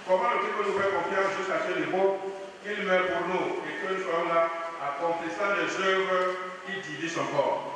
S8: Comment le Dieu nous fait confiance jusqu'à ce niveau, qu'il meurt pour nous et que nous soyons là, accomplissant des œuvres qui divisent son corps.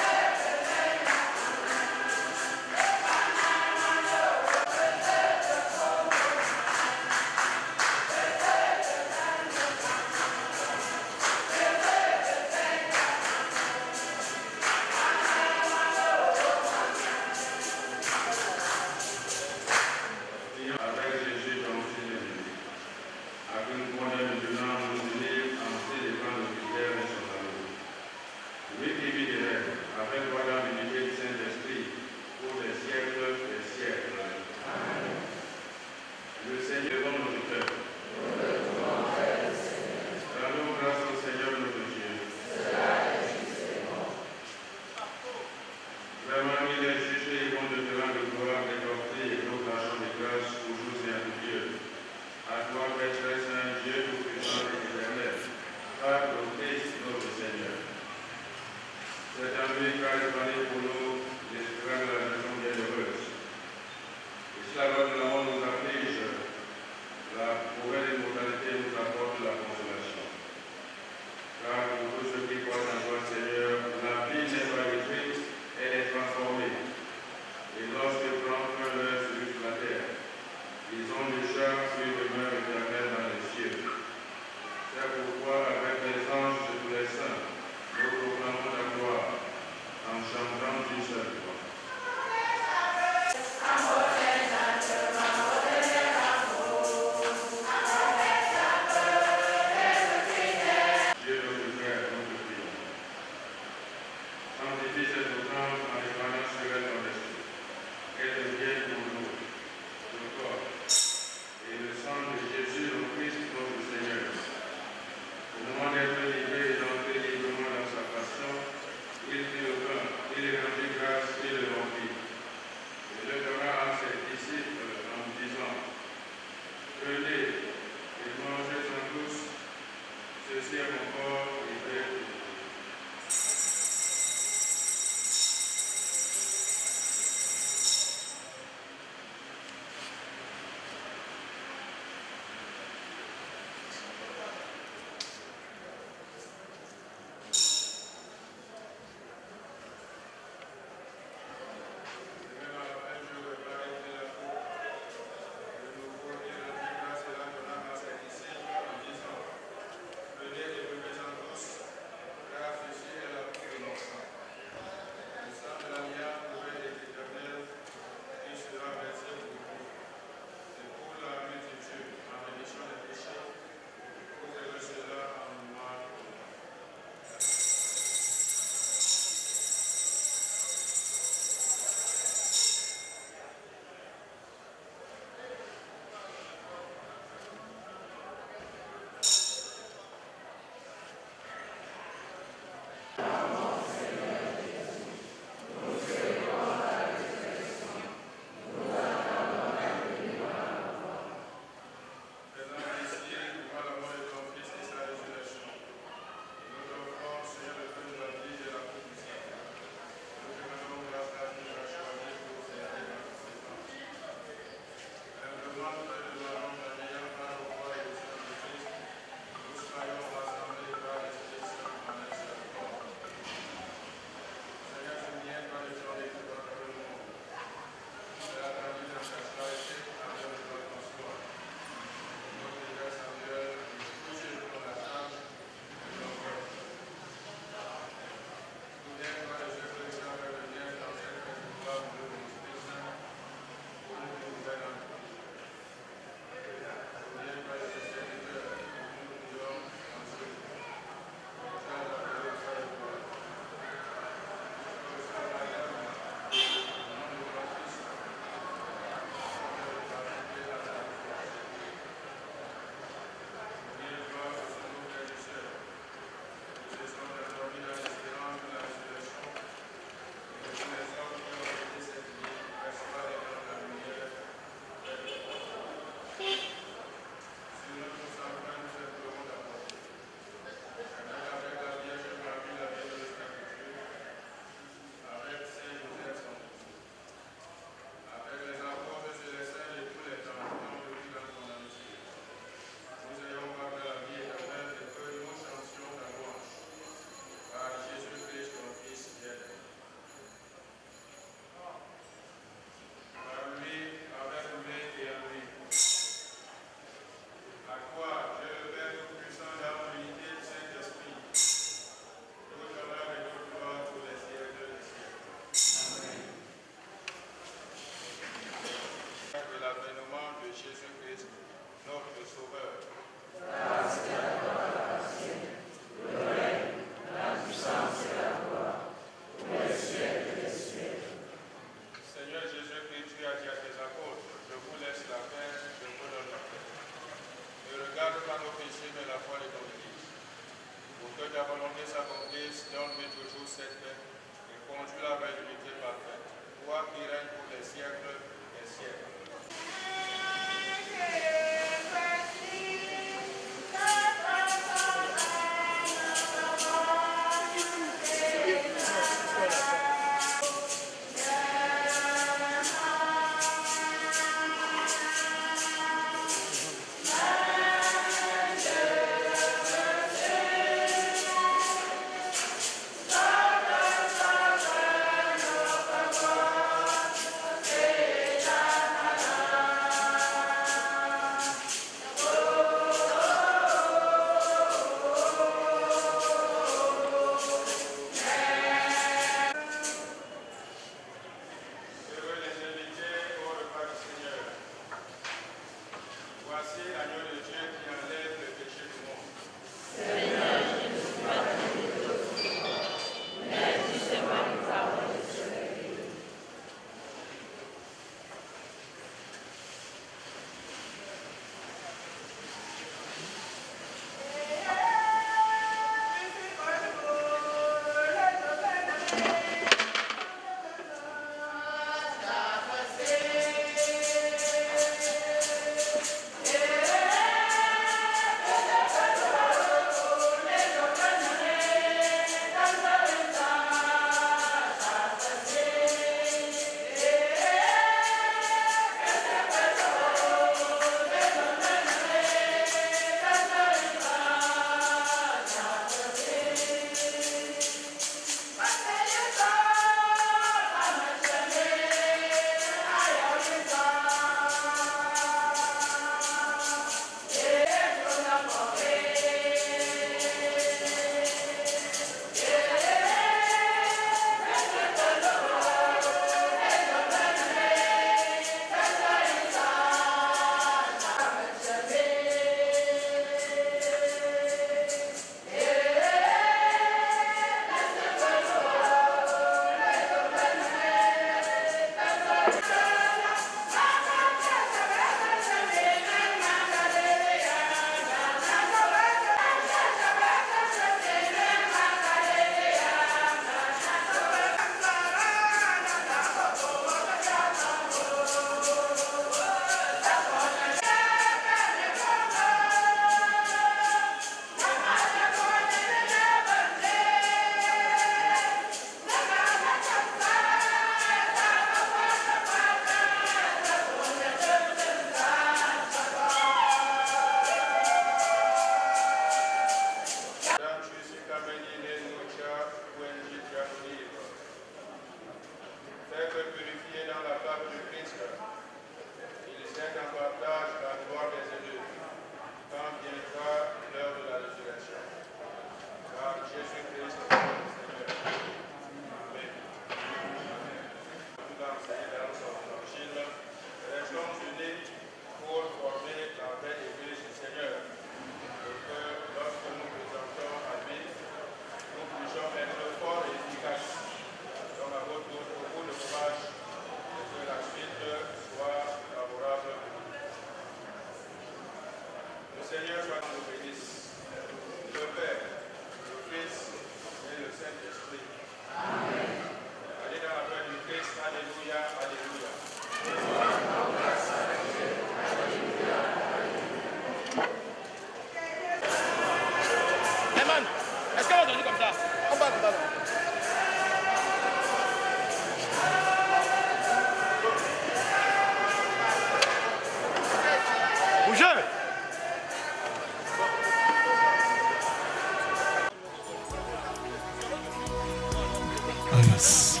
S11: grâce.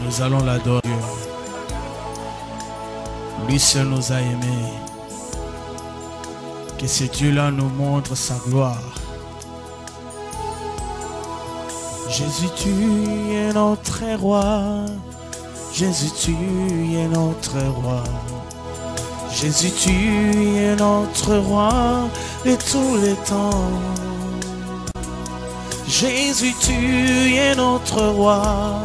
S11: Nous allons l'adorer. Lui seul nous a aimés. Que ce Dieu-là nous montre sa gloire. Jésus, tu es notre roi. Jésus, tu es notre roi. Jésus, tu es notre roi de tous les temps. Jésus, tu es notre roi.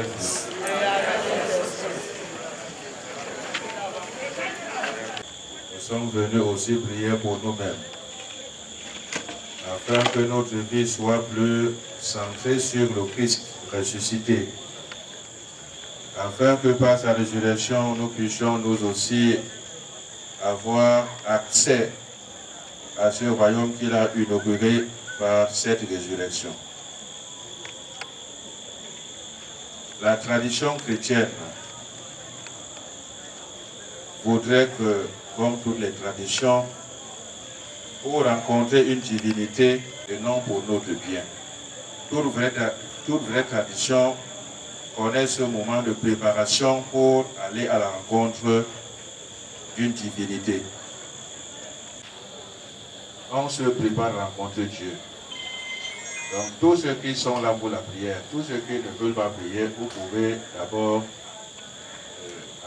S12: Fils. Nous sommes venus aussi prier pour nous-mêmes, afin que notre vie soit plus centrée sur le Christ ressuscité, afin que par sa résurrection, nous puissions nous aussi avoir accès à ce royaume qu'il a inauguré par cette résurrection. La tradition chrétienne voudrait que, comme toutes les traditions, pour rencontrer une divinité et non pour notre bien. Toute vraie tradition connaît ce moment de préparation pour aller à la rencontre d'une divinité. On se prépare à rencontrer Dieu. Donc tous ceux qui sont là pour la prière, tous ceux qui ne veulent pas prier, vous pouvez d'abord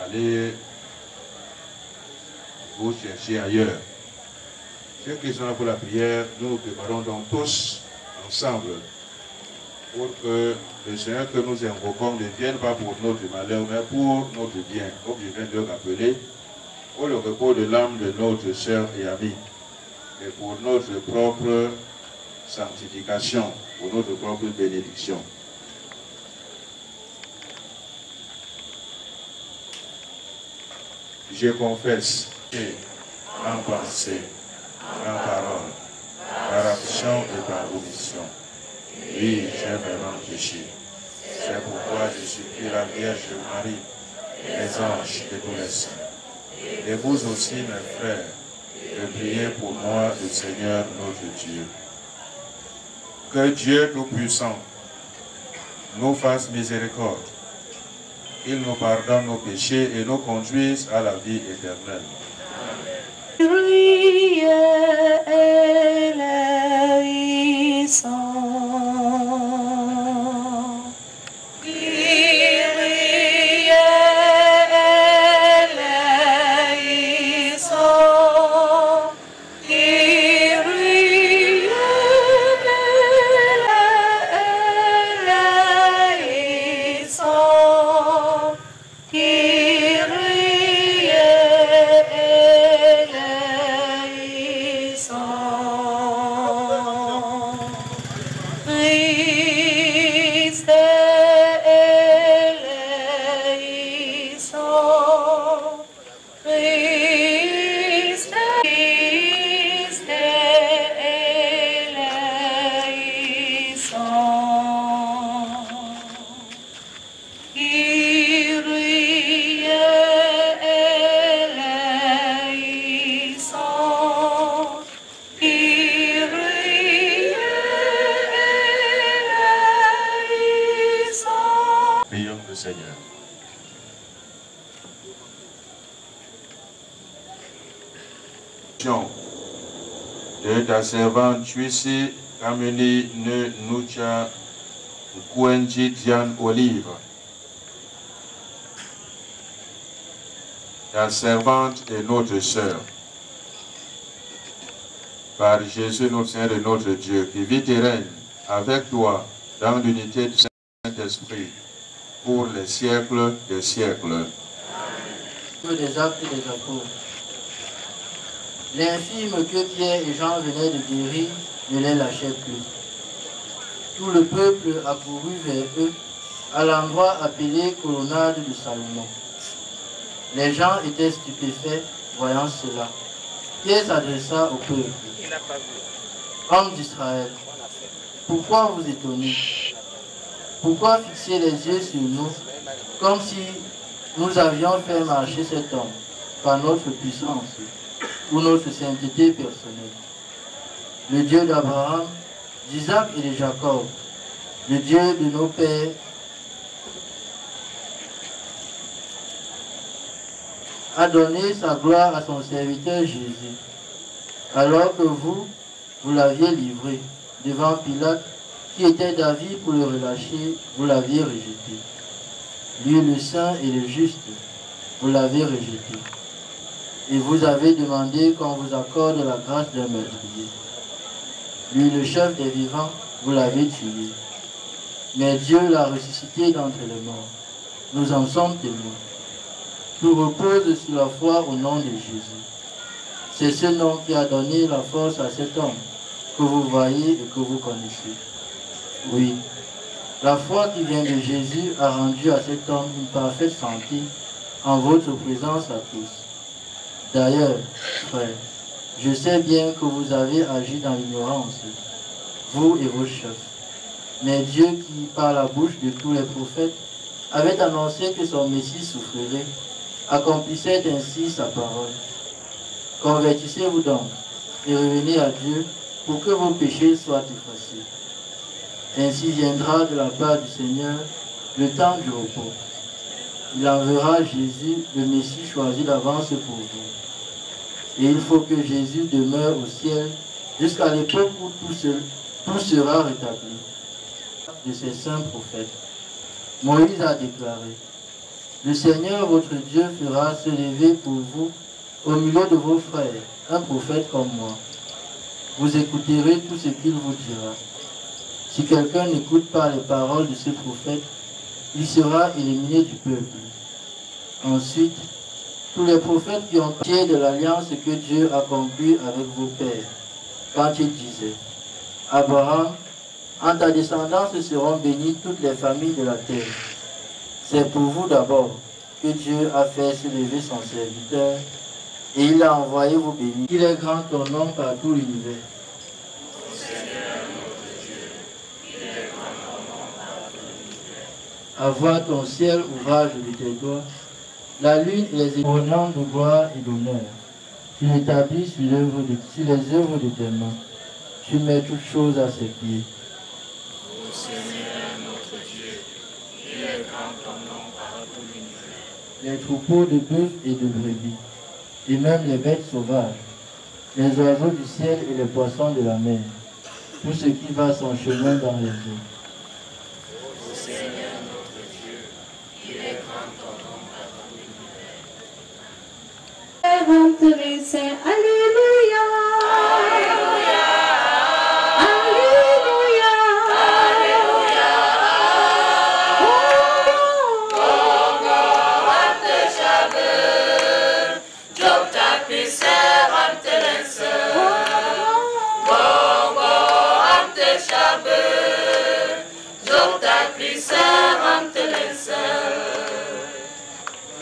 S12: aller vous chercher ailleurs. Ceux qui sont là pour la prière, nous nous préparons donc tous ensemble pour que le Seigneur que nous invoquons ne vienne pas pour notre malheur, mais pour notre bien, comme je viens de le rappeler, pour le repos de l'âme de notre sœur et amie, et pour notre propre sanctification, pour notre propre bénédiction. Je confesse que, en pensée, en parole, par action et par omission, oui, j'ai vraiment péché. C'est pourquoi je supplie la Vierge Marie, les anges et tous les saints, et vous aussi, mes frères, de prier pour moi, le Seigneur notre Dieu. Que Dieu Tout-Puissant nous fasse miséricorde, qu'il nous pardonne nos péchés et nous conduise à la vie éternelle. Prions le Seigneur. De ta servante Chuisi Kamini Ne Nucha Kwenji Diane Olive, ta servante et notre sœur, par Jésus notre Seigneur et notre Dieu, qui vit et règne avec toi dans l'unité du Saint-Esprit pour les siècles des siècles.
S13: Des actes des apôtres. L'infime que Pierre et Jean venaient de guérir ne les lâchait plus. Tout le peuple accourut vers eux à l'endroit appelé colonnade de Salomon. Les gens étaient stupéfaits voyant cela. Pierre s'adressa au peuple. Hommes d'Israël, pourquoi vous étonnez? Pourquoi fixer les yeux sur nous comme si nous avions fait marcher cet homme par notre puissance ou notre sainteté personnelle? Le Dieu d'Abraham, d'Isaac et de Jacob, le Dieu de nos pères, a donné sa gloire à son serviteur Jésus, alors que vous l'aviez livré devant Pilate, qui était d'avis pour le relâcher, vous l'aviez rejeté. Lui, le saint et le juste, vous l'avez rejeté. Et vous avez demandé qu'on vous accorde la grâce d'un meurtrier. Lui, le chef des vivants, vous l'avez tué. mais Dieu l'a ressuscité d'entre les morts. Nous en sommes témoins. Tout repose sur la foi au nom de Jésus. C'est ce nom qui a donné la force à cet homme que vous voyez et que vous connaissez. Oui, la foi qui vient de Jésus a rendu à cet homme une parfaite santé en votre présence à tous. D'ailleurs, frères, je sais bien que vous avez agi dans l'ignorance, vous et vos chefs. Mais Dieu qui, par la bouche de tous les prophètes, avait annoncé que son Messie souffrirait, accomplissait ainsi sa parole. Convertissez-vous donc et revenez à Dieu pour que vos péchés soient effacés. Ainsi viendra de la part du Seigneur le temps du repos. Il enverra Jésus, le Messie choisi d'avance pour vous. Et il faut que Jésus demeure au ciel jusqu'à l'époque où tout sera rétabli. De ces saints prophètes, Moïse a déclaré: le Seigneur votre Dieu fera se lever pour vous au milieu de vos frères un prophète comme moi. Vous écouterez tout ce qu'il vous dira. Si quelqu'un n'écoute pas les paroles de ce prophète, il sera éliminé du peuple. Ensuite, tous les prophètes qui ont parlé de l'alliance que Dieu a conclue avec vos pères, quand il disait: Abraham, en ta descendance seront bénies toutes les familles de la terre. C'est pour vous d'abord que Dieu a fait se lever son serviteur et il a envoyé vous bénir. Il est grand ton nom par tout l'univers. À voir ton ciel, ouvrage de tes doigts, la lune et les étoiles de gloire et d'honneur. Tu l'établis sur les œuvres de tes mains. Tu mets toutes choses à ses pieds.
S14: Ô Seigneur notre Dieu, il est grand ton nom par tout l'univers.
S13: Les troupeaux de bœufs et de brebis, et même les bêtes sauvages, les oiseaux du ciel et les poissons de la mer, tout ce qui va son chemin dans les eaux.
S14: Ô Seigneur notre Dieu, il est grand ton nom par tout l'univers.
S15: Alléluia.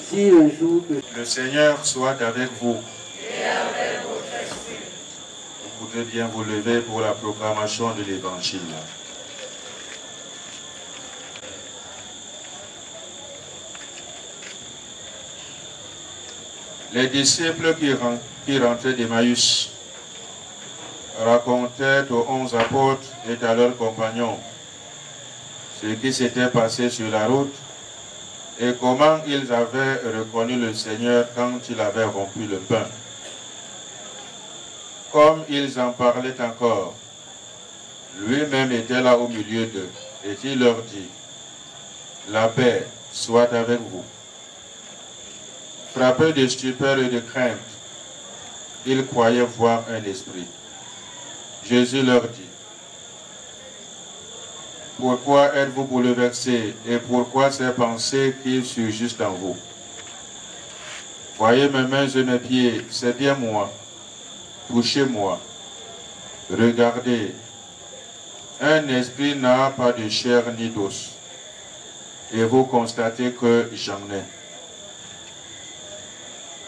S13: Si le jour que
S12: le Seigneur soit avec vous.
S14: Et avec votre esprit.
S12: Vous pouvez bien vous lever pour la proclamation de l'Évangile. Les disciples qui rentraient d'Emmaüs racontaient aux 11 apôtres et à leurs compagnons ce qui s'était passé sur la route et comment ils avaient reconnu le Seigneur quand il avait rompu le pain. Comme ils en parlaient encore, lui-même était là au milieu d'eux et il leur dit: la paix soit avec vous. Frappés de stupeur et de crainte, ils croyaient voir un esprit. Jésus leur dit: pourquoi êtes-vous bouleversés et pourquoi ces pensées qui surgissent en vous? Voyez mes mains et mes pieds, c'est bien moi. Touchez-moi. Regardez. Un esprit n'a pas de chair ni d'os. Et vous constatez que j'en ai.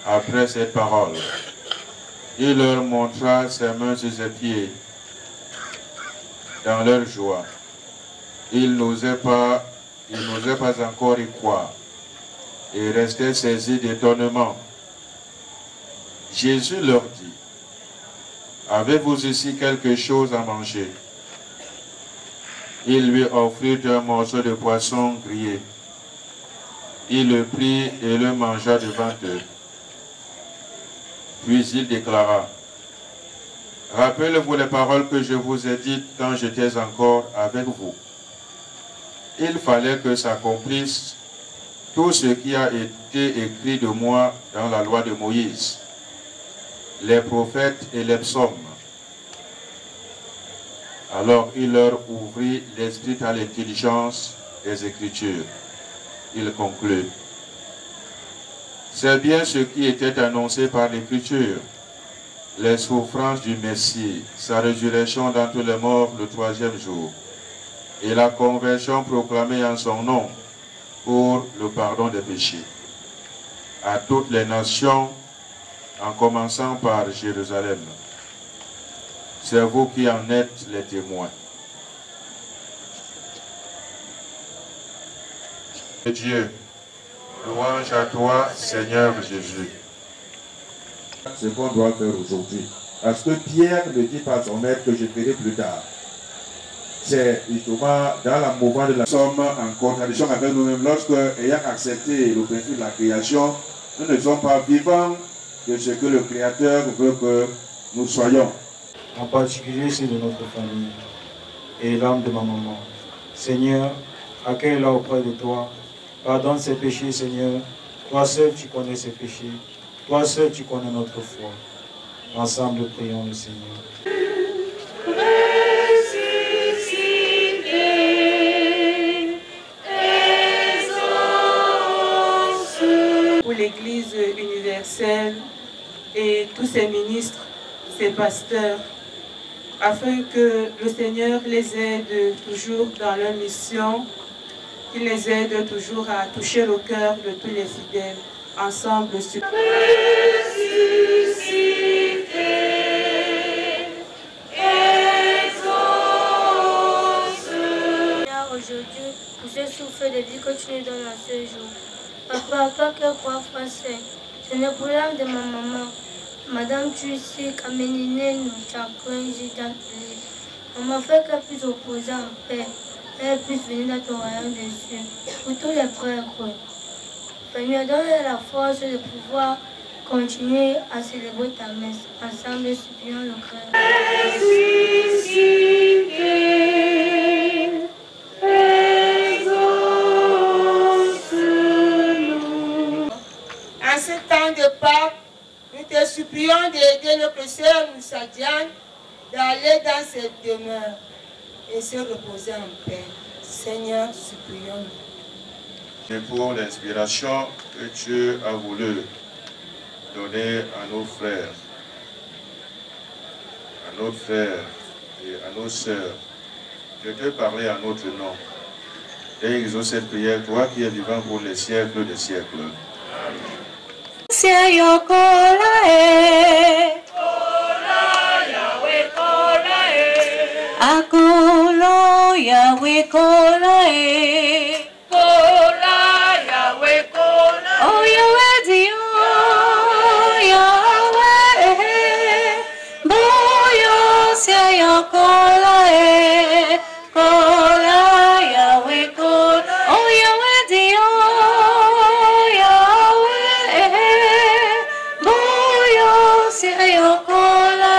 S12: Après cette parole, il leur montra ses mains et ses pieds. Dans leur joie, ils n'osaient pas encore y croire et restaient saisis d'étonnement. Jésus leur dit: avez-vous ici quelque chose à manger? Il lui offrit un morceau de poisson grillé. Il le prit et le mangea devant eux. Puis il déclara: rappelez-vous les paroles que je vous ai dites quand j'étais encore avec vous. Il fallait que s'accomplisse tout ce qui a été écrit de moi dans la loi de Moïse, les prophètes et les psaumes. Alors il leur ouvrit l'esprit à l'intelligence des Écritures. Il conclut. C'est bien ce qui était annoncé par l'Écriture. Les souffrances du Messie, sa résurrection d'entre les morts le 3e jour, et la conversion proclamée en son nom pour le pardon des péchés à toutes les nations, en commençant par Jérusalem. C'est vous qui en êtes les témoins. Dieu, louange à toi, Seigneur Jésus.
S15: Ce qu'on doit faire aujourd'hui. Parce que Pierre ne dit pas à son maître que je ferai plus tard. C'est justement dans la mouvement de la... Nous sommes en contradiction avec nous-mêmes lorsque, ayant accepté le principe de la création, nous ne sommes pas vivants de ce que le Créateur veut que nous soyons.
S16: En particulier ceux de notre famille et l'âme de ma maman. Seigneur, accueille-la auprès de toi. Pardonne ses péchés, Seigneur. Toi seul, tu connais ses péchés. Toi seul, tu connais notre foi. Ensemble, prions le Seigneur.
S4: Pour l'Église universelle et tous ses ministres, ses pasteurs, afin que le Seigneur les aide toujours dans leur mission, qu'il les aide toujours à toucher le cœur de tous les fidèles, ensemble sur...
S17: Aujourd'hui, pour ce souffle de vie que tu nous donnes à ce jour. Papa, toi qui crois français, ce n'est pour l'âme de ma maman. Madame, tu sais qu'Améliné nous chacun, j'ai d'appeler. Maman, fait qu'elle puisse opposer en paix, qu'elle puisse venir dans ton royaume des cieux. Pour tous les frères, Seigneur, donne la force de pouvoir continuer à célébrer ta messe. Ensemble, supplions le cœur.
S18: En ce temps de Pâques, nous te supplions d'aider notre sœur Moussa Diane d'aller dans cette demeure et se reposer en paix. Seigneur, supplions-nous.
S12: Et pour l'inspiration que Dieu a voulu donner à nos frères et à nos sœurs, je te parlais en notre nom. Et exauce cette prière, toi qui es vivant pour les siècles des siècles.
S11: Akolo Yahweh kola kola Yahweh kola oh Yahweh Dio Yahweh boyo sia yakola kola Yahweh kola oh Yahweh Dio Yahweh boyo sia yakola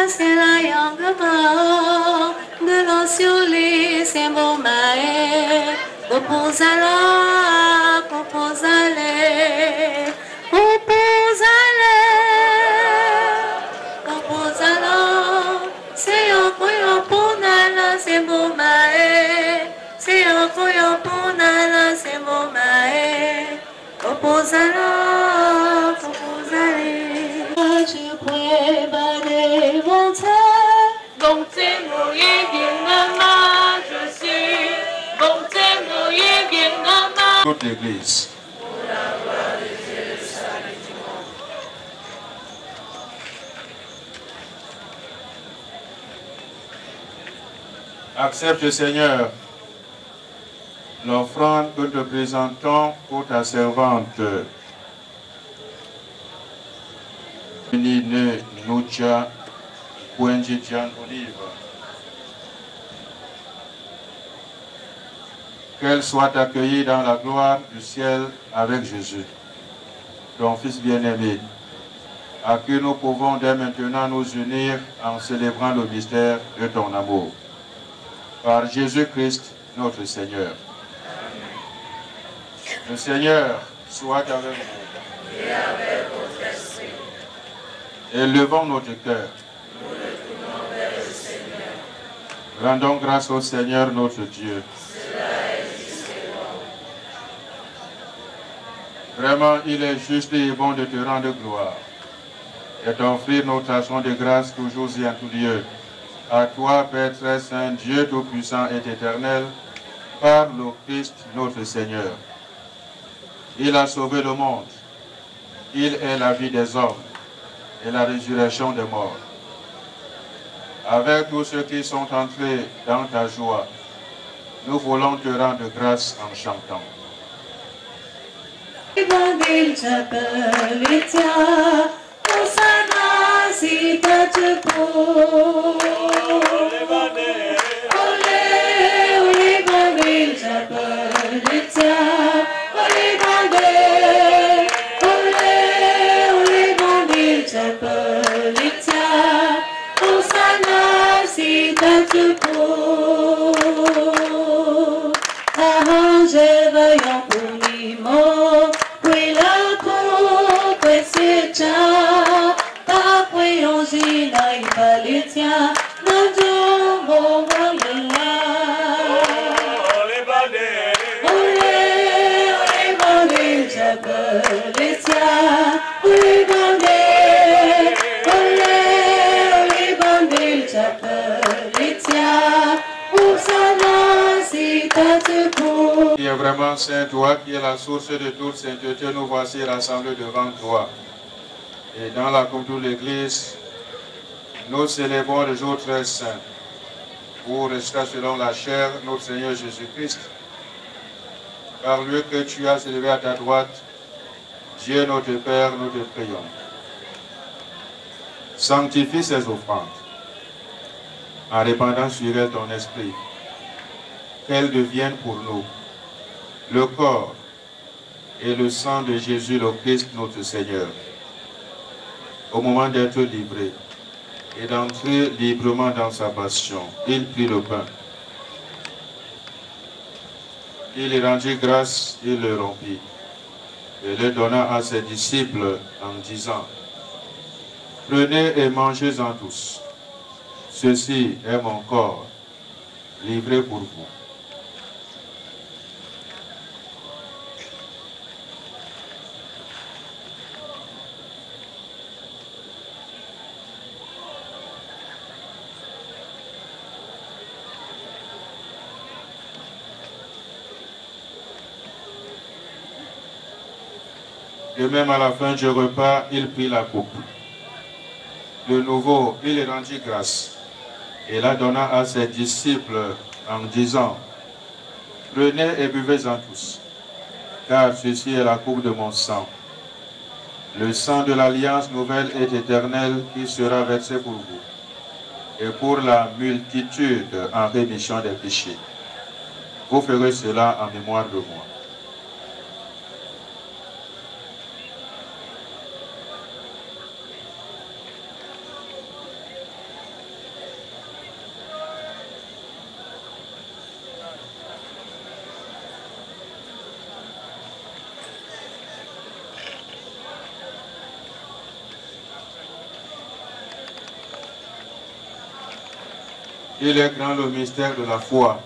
S11: c'est la yangama de l'ancioli, c'est mon maé. Composala, composale, composale, composala, c'est un coyon pour nana, c'est mon maé. C'est un coyon pour nana, c'est mon maé. Composala, composale. Je pourrais bader mon temps. Bonté, moyen, bien nama, je suis. Bonté, moyen, bien nama.
S12: Toute l'Église. Accepte, Seigneur, l'offrande que te présentons pour ta servante. Nine Nucha Kwenjijan Olive. Qu'elle soit accueillie dans la gloire du ciel avec Jésus. ton Fils bien-aimé, à qui nous pouvons dès maintenant nous unir en célébrant le mystère de ton amour. Par Jésus-Christ, notre Seigneur. Le Seigneur soit avec vous.
S14: Et avec votre esprit.
S12: Élevons notre cœur.
S14: Nous le tournons vers le Seigneur.
S12: Rendons grâce au Seigneur notre Dieu.
S14: Cela est juste et bon.
S12: Vraiment, il est juste et bon de te rendre gloire et t'offrir notre action de grâce toujours et en tout lieu. À toi, Père très saint, Dieu tout-puissant et éternel, par le Christ notre Seigneur. Il a sauvé le monde. Il est la vie des hommes et la résurrection des morts. Avec tous ceux qui sont entrés dans ta joie, nous voulons te rendre grâce en chantant. Qui est vraiment saint, toi qui es la source de toute sainteté, nous voici rassemblés devant toi. Et dans la coupe de l'Église, nous célébrons le jour très saint, où resta selon la chair notre Seigneur Jésus-Christ. Par lui que tu as élevé à ta droite, Dieu notre Père, nous te prions. Sanctifie ces offrandes, en répandant sur elles ton esprit, qu'elles deviennent pour nous le corps et le sang de Jésus le Christ notre Seigneur. Au moment d'être livré et d'entrer librement dans sa passion, il prit le pain. Il rendit grâce, il le rompit et le donna à ses disciples en disant: Prenez et mangez-en tous. Ceci est mon corps, livré pour vous. De même, à la fin du repas, il prit la coupe. De nouveau, il rendit grâce et la donna à ses disciples en disant: Prenez et buvez-en tous, car ceci est la coupe de mon sang, le sang de l'alliance nouvelle et éternelle qui sera versé pour vous et pour la multitude en rémission des péchés. Vous ferez cela en mémoire de moi. Il est grand le mystère de la foi.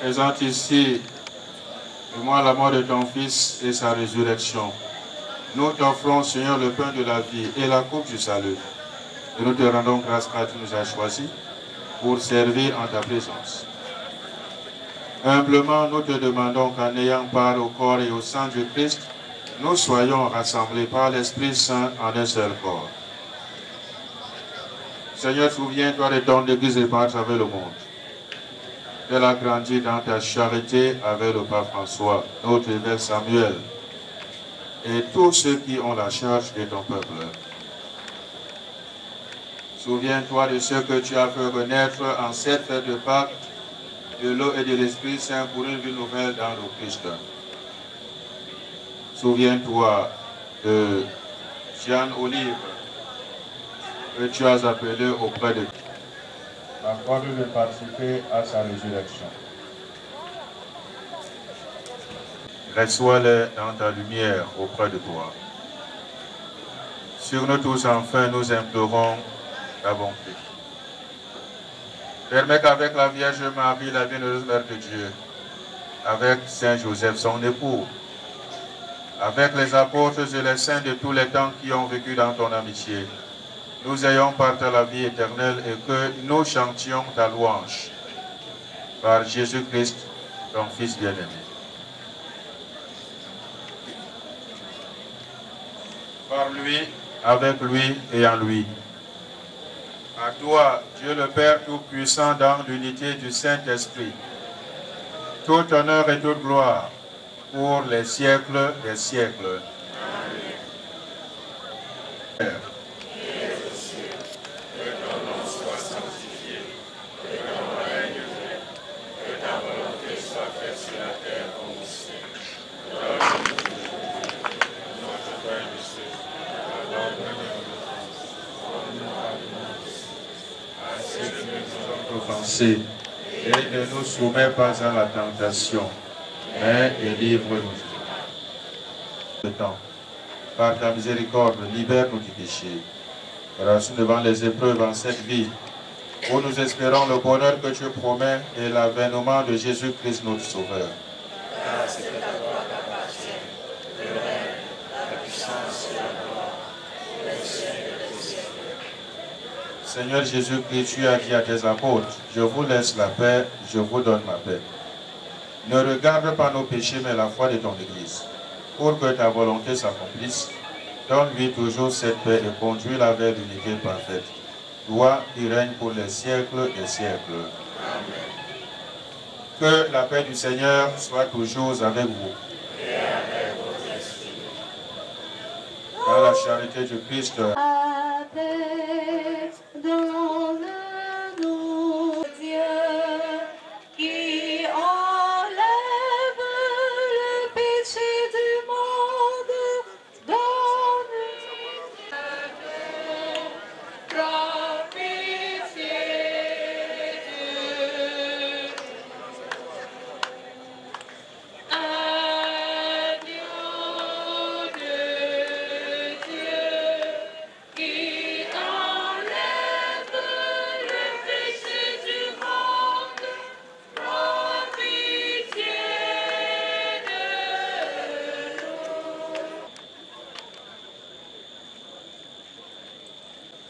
S12: Présente ici, et moi, la mort de ton Fils et sa résurrection. Nous t'offrons, Seigneur, le pain de la vie et la coupe du salut. Et nous te rendons grâce car tu nous as choisis pour servir en ta présence. Humblement, nous te demandons qu'en ayant part au corps et au sang du Christ, nous soyons rassemblés par l'Esprit Saint en un seul corps. Seigneur, souviens-toi de ton Église répandue à travers le monde. Elle a grandi dans ta charité avec le pape François, notre évêque Samuel, et tous ceux qui ont la charge de ton peuple. Souviens-toi de ce que tu as fait renaître en cette fête de Pâques, de l'eau et de l'Esprit Saint pour une vie nouvelle dans le Christ. Souviens-toi de Jeanne Olive que tu as appelé auprès de toi, accorde de participer à sa résurrection. Reçois-les dans ta lumière auprès de toi. Sur nous tous, enfin, nous implorons ta bonté. Permets qu'avec la Vierge Marie, la bienheureuse Mère de Dieu, avec Saint Joseph, son époux, avec les apôtres et les saints de tous les temps qui ont vécu dans ton amitié, nous ayons partagé la vie éternelle et que nous chantions ta louange par Jésus-Christ, ton Fils bien-aimé. Par lui, avec lui et en lui. À toi, Dieu le Père Tout-Puissant, dans l'unité du Saint-Esprit, tout honneur et toute gloire pour les siècles des siècles. Amen. Et ne nous soumets pas à la tentation, mais délivre-nous. Par ta miséricorde, libère-nous du péché. Rassure devant les épreuves en cette vie, où nous espérons le bonheur que tu promets et l'avènement de Jésus-Christ notre Sauveur. Seigneur Jésus-Christ, tu as dit à tes apôtres, je vous laisse la paix, je vous donne ma paix. Ne regarde pas nos péchés, mais la foi de ton Église. Pour que ta volonté s'accomplisse, donne-lui toujours cette paix et conduis-la vers l'unité parfaite. Toi qui règnes pour les siècles des siècles. Amen. Que la paix du Seigneur soit toujours avec vous. Et avec votre esprit. Dans la charité du Christ.
S19: Donne-nous, Dieu, qui enlève le péché du monde, donne-nous prends pitié d'eux. Agneau de Dieu, qui enlève le péché du monde, prends pitié de nous.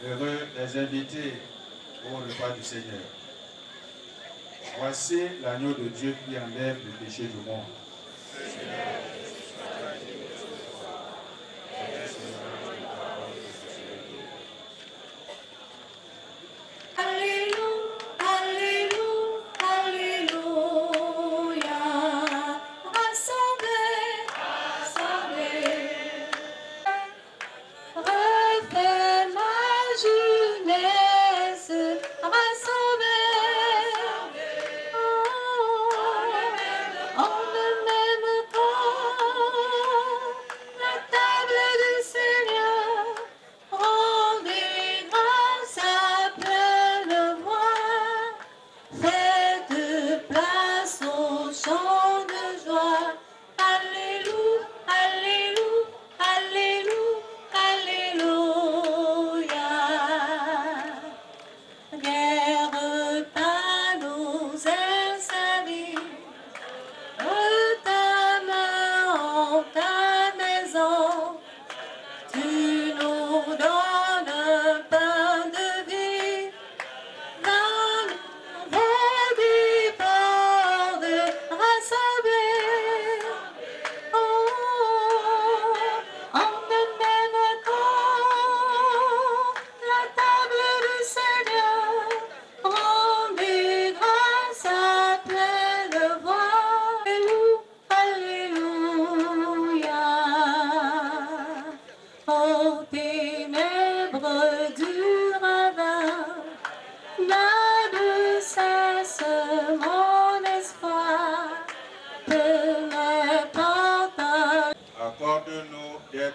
S12: Heureux les invités au repas du Seigneur. Voici l'agneau de Dieu qui enlève le péché du monde.
S19: Alléluia, Alléluia, Alléluia. Rassemblés, rassemblés. Refais ma jeunesse, rassemblés. En le même corps, la table du Seigneur, rendez grâce à pleine voix, faites place au chant de joie. Alléluia, Alléluia, Alléluia, Alléluia. Guerre pas nos insalis, ta main en ta maison, tu nous donnes un pain de vie, dans nos débordes rassemblés. En le même corps, la table du Seigneur, rendez grâce à pleine voix. Alléluia, Alléluia. Aux ténèbres du ravin,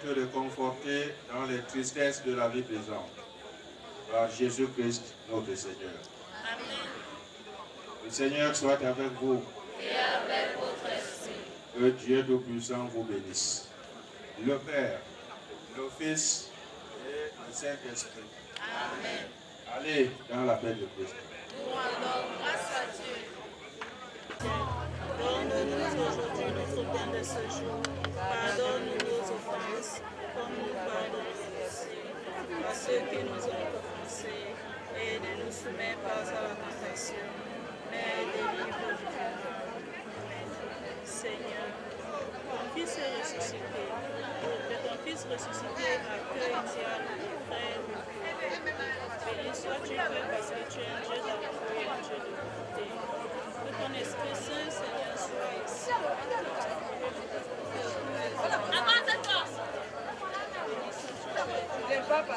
S15: te réconforter dans les tristesses de la vie présente. Par Jésus-Christ, notre Seigneur.
S19: Amen.
S15: Le Seigneur soit avec vous.
S19: Et avec votre esprit.
S15: Que Dieu Tout-Puissant vous bénisse. Le Père, le Fils et le Saint-Esprit.
S19: Amen.
S15: Allez dans la paix de Christ.
S19: Nous rendons grâce à Dieu.
S20: Donne-nous aujourd'hui notre pain de ce jour. Pardonne-nous nos offenses, comme nous pardonnons aussi à ceux qui nous ont offensés. Et ne nous soumets pas à la tentation, mais délivre-nous du mal. Amen. Seigneur, ton Fils est ressuscité. De ton Fils ressuscité, accueille-toi notre frère. Béni sois-tu, Père, parce que tu es un Dieu d'amour et un Dieu de bonté. Que ton Esprit Saint, Seigneur, soit ici.
S7: Les papes là.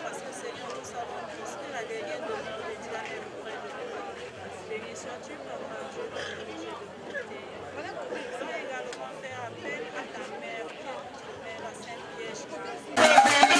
S20: Parce que Seigneur, nous savons tous que la dernière demeure de Dieu est auprès de toi. Béni sois-tu, Papa, Dieu de Dieu de bonté. Nous allons également faire appel à ta mère, qui est notre mère, la Sainte Vierge.
S19: Amen.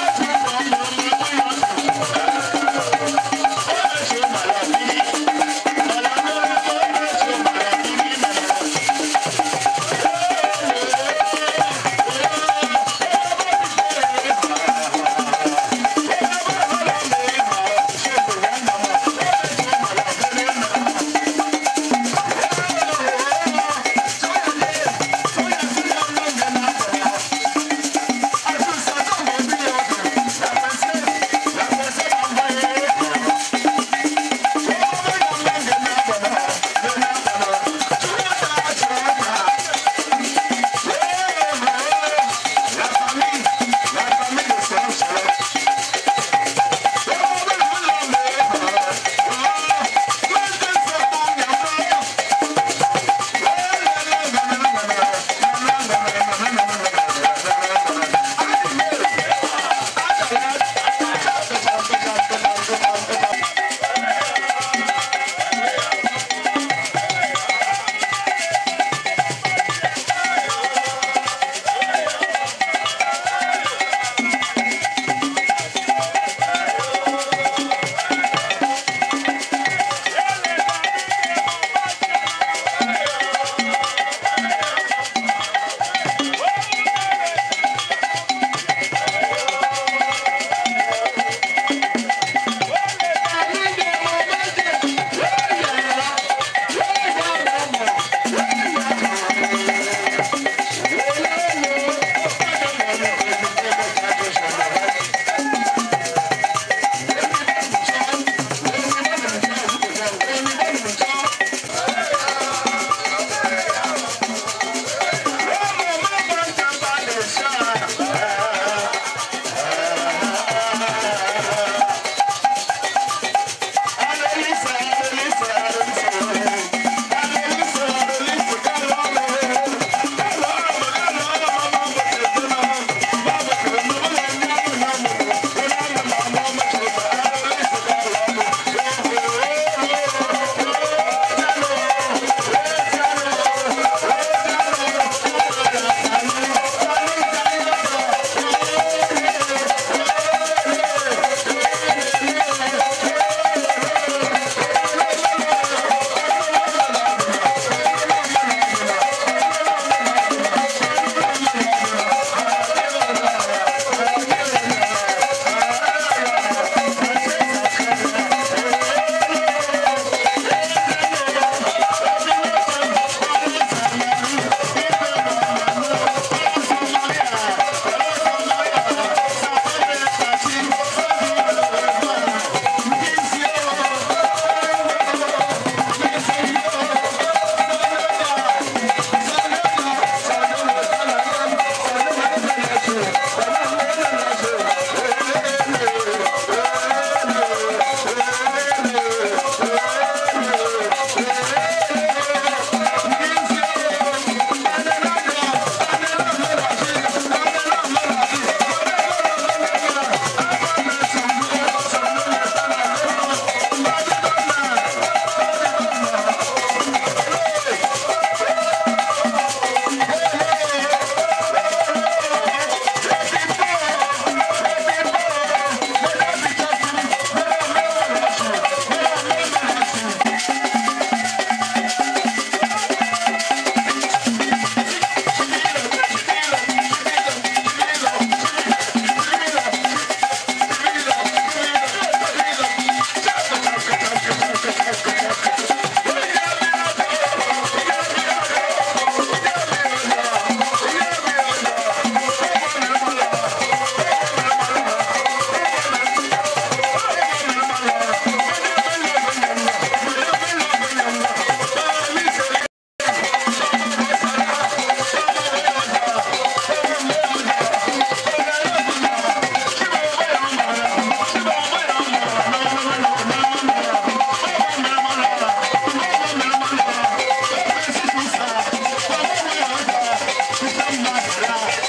S21: Bravo.